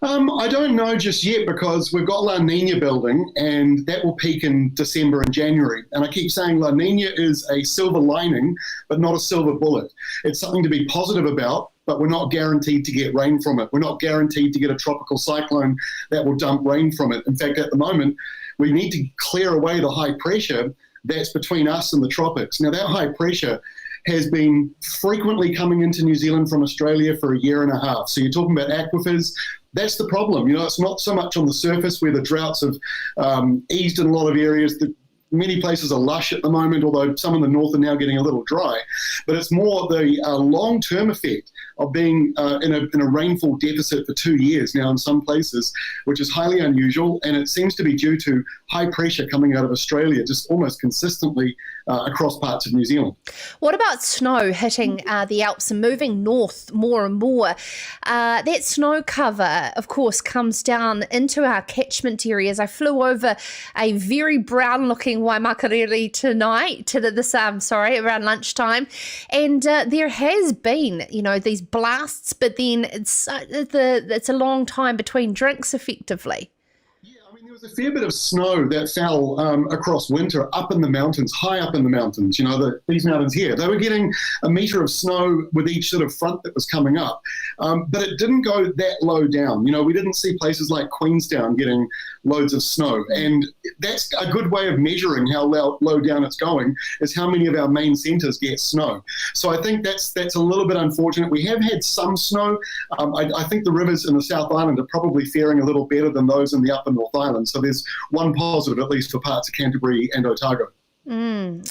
I don't know just yet, because we've got La Nina building and that will peak in December and January. And I keep saying La Nina is a silver lining, but not a silver bullet. It's something to be positive about, but we're not guaranteed to get rain from it. We're not guaranteed to get a tropical cyclone that will dump rain from it. In fact, at the moment, we need to clear away the high pressure that's between us and the tropics. Now, that high pressure has been frequently coming into New Zealand from Australia for a year and a half. So you're talking about aquifers. That's the problem. It's not so much on the surface where the droughts have eased in a lot of areas. many places are lush at the moment, although some in the north are now getting a little dry. But it's more the long-term effect of being in a rainfall deficit for 2 years now in some places, which is highly unusual, and it seems to be due to high pressure coming out of Australia just almost consistently across parts of New Zealand. What about snow hitting the Alps and moving north more and more? That snow cover, of course, comes down into our catchment areas. I flew over a very brown-looking Waimakariri tonight, around lunchtime, and there has been, these blasts, but then it's a long time between drinks, effectively. There was a fair bit of snow that fell across winter up in the mountains, high up in the mountains, these mountains here. They were getting a metre of snow with each sort of front that was coming up. But it didn't go that low down. We didn't see places like Queenstown getting loads of snow. And that's a good way of measuring how low down it's going, is how many of our main centres get snow. So I think that's a little bit unfortunate. We have had some snow. I think the rivers in the South Island are probably faring a little better than those in the Upper North Island. So there's one positive, at least for parts of Canterbury and Otago. And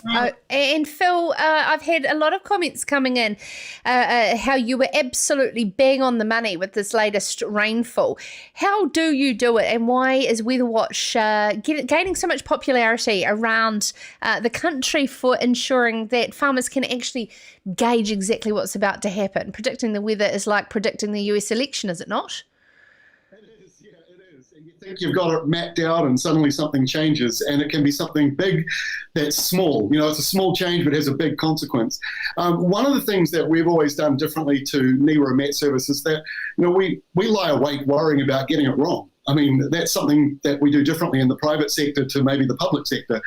Phil, I've had a lot of comments coming in how you were absolutely bang on the money with this latest rainfall. How do you do it, and why is Weatherwatch gaining so much popularity around the country for ensuring that farmers can actually gauge exactly what's about to happen? Predicting the weather is like predicting the US election, is it not? Think you've got it mapped out and suddenly something changes, and it can be something big that's small. It's a small change but has a big consequence. One of the things that we've always done differently to NIWA Met Service is that we lie awake worrying about getting it wrong. That's something that we do differently in the private sector to maybe the public sector.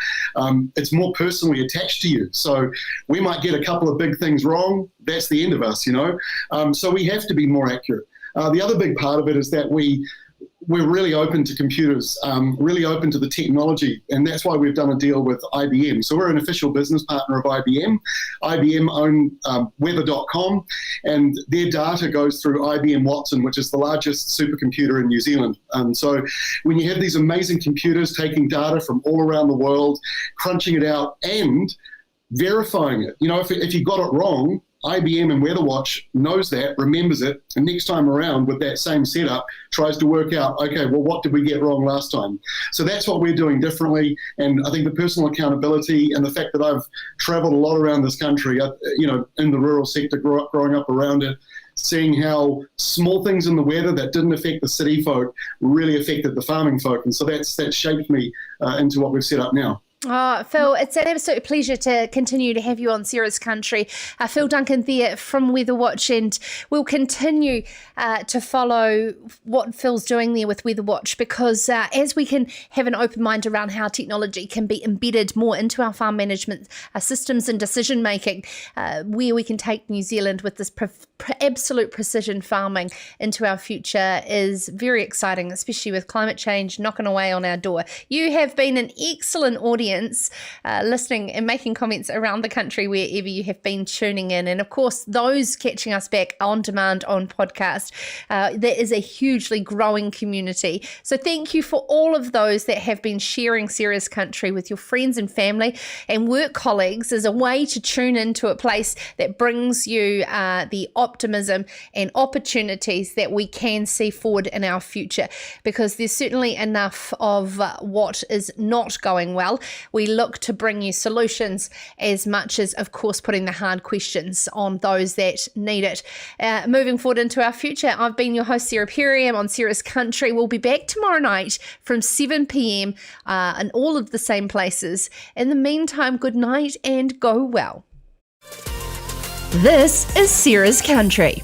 It's more personally attached to you. So we might get a couple of big things wrong. That's the end of us, So we have to be more accurate. The other big part of it is that we're really open to computers, really open to the technology, and that's why we've done a deal with IBM. So we're an official business partner of IBM. IBM own weather.com, and their data goes through IBM Watson, which is the largest supercomputer in New Zealand. So when you have these amazing computers taking data from all around the world, crunching it out and verifying it, if you got it wrong, IBM and Weatherwatch knows that, remembers it, and next time around with that same setup tries to work out, okay, well, what did we get wrong last time? So that's what we're doing differently, and I think the personal accountability and the fact that I've travelled a lot around this country, in the rural sector, growing up around it, seeing how small things in the weather that didn't affect the city folk really affected the farming folk, and so that's shaped me into what we've set up now. Oh, Phil, it's an absolute pleasure to continue to have you on Sarah's Country. Phil Duncan there from Weatherwatch, and we'll continue to follow what Phil's doing there with Weatherwatch, because as we can have an open mind around how technology can be embedded more into our farm management systems and decision making, where we can take New Zealand with this absolute precision farming into our future is very exciting, especially with climate change knocking away on our door. You have been an excellent audience listening and making comments around the country wherever you have been tuning in, and of course those catching us back on demand on podcast. There is a hugely growing community, so thank you for all of those that have been sharing Sarah's Country with your friends and family and work colleagues as a way to tune into a place that brings you the optimism and opportunities that we can see forward in our future, because there's certainly enough of what is not going well. We look to bring you solutions as much as, of course, putting the hard questions on those that need it. Moving forward into our future, I've been your host, Sarah Perry. I'm on Sarah's Country. We'll be back tomorrow night from 7 p.m. In all of the same places. In the meantime, good night and go well. This is Sarah's Country.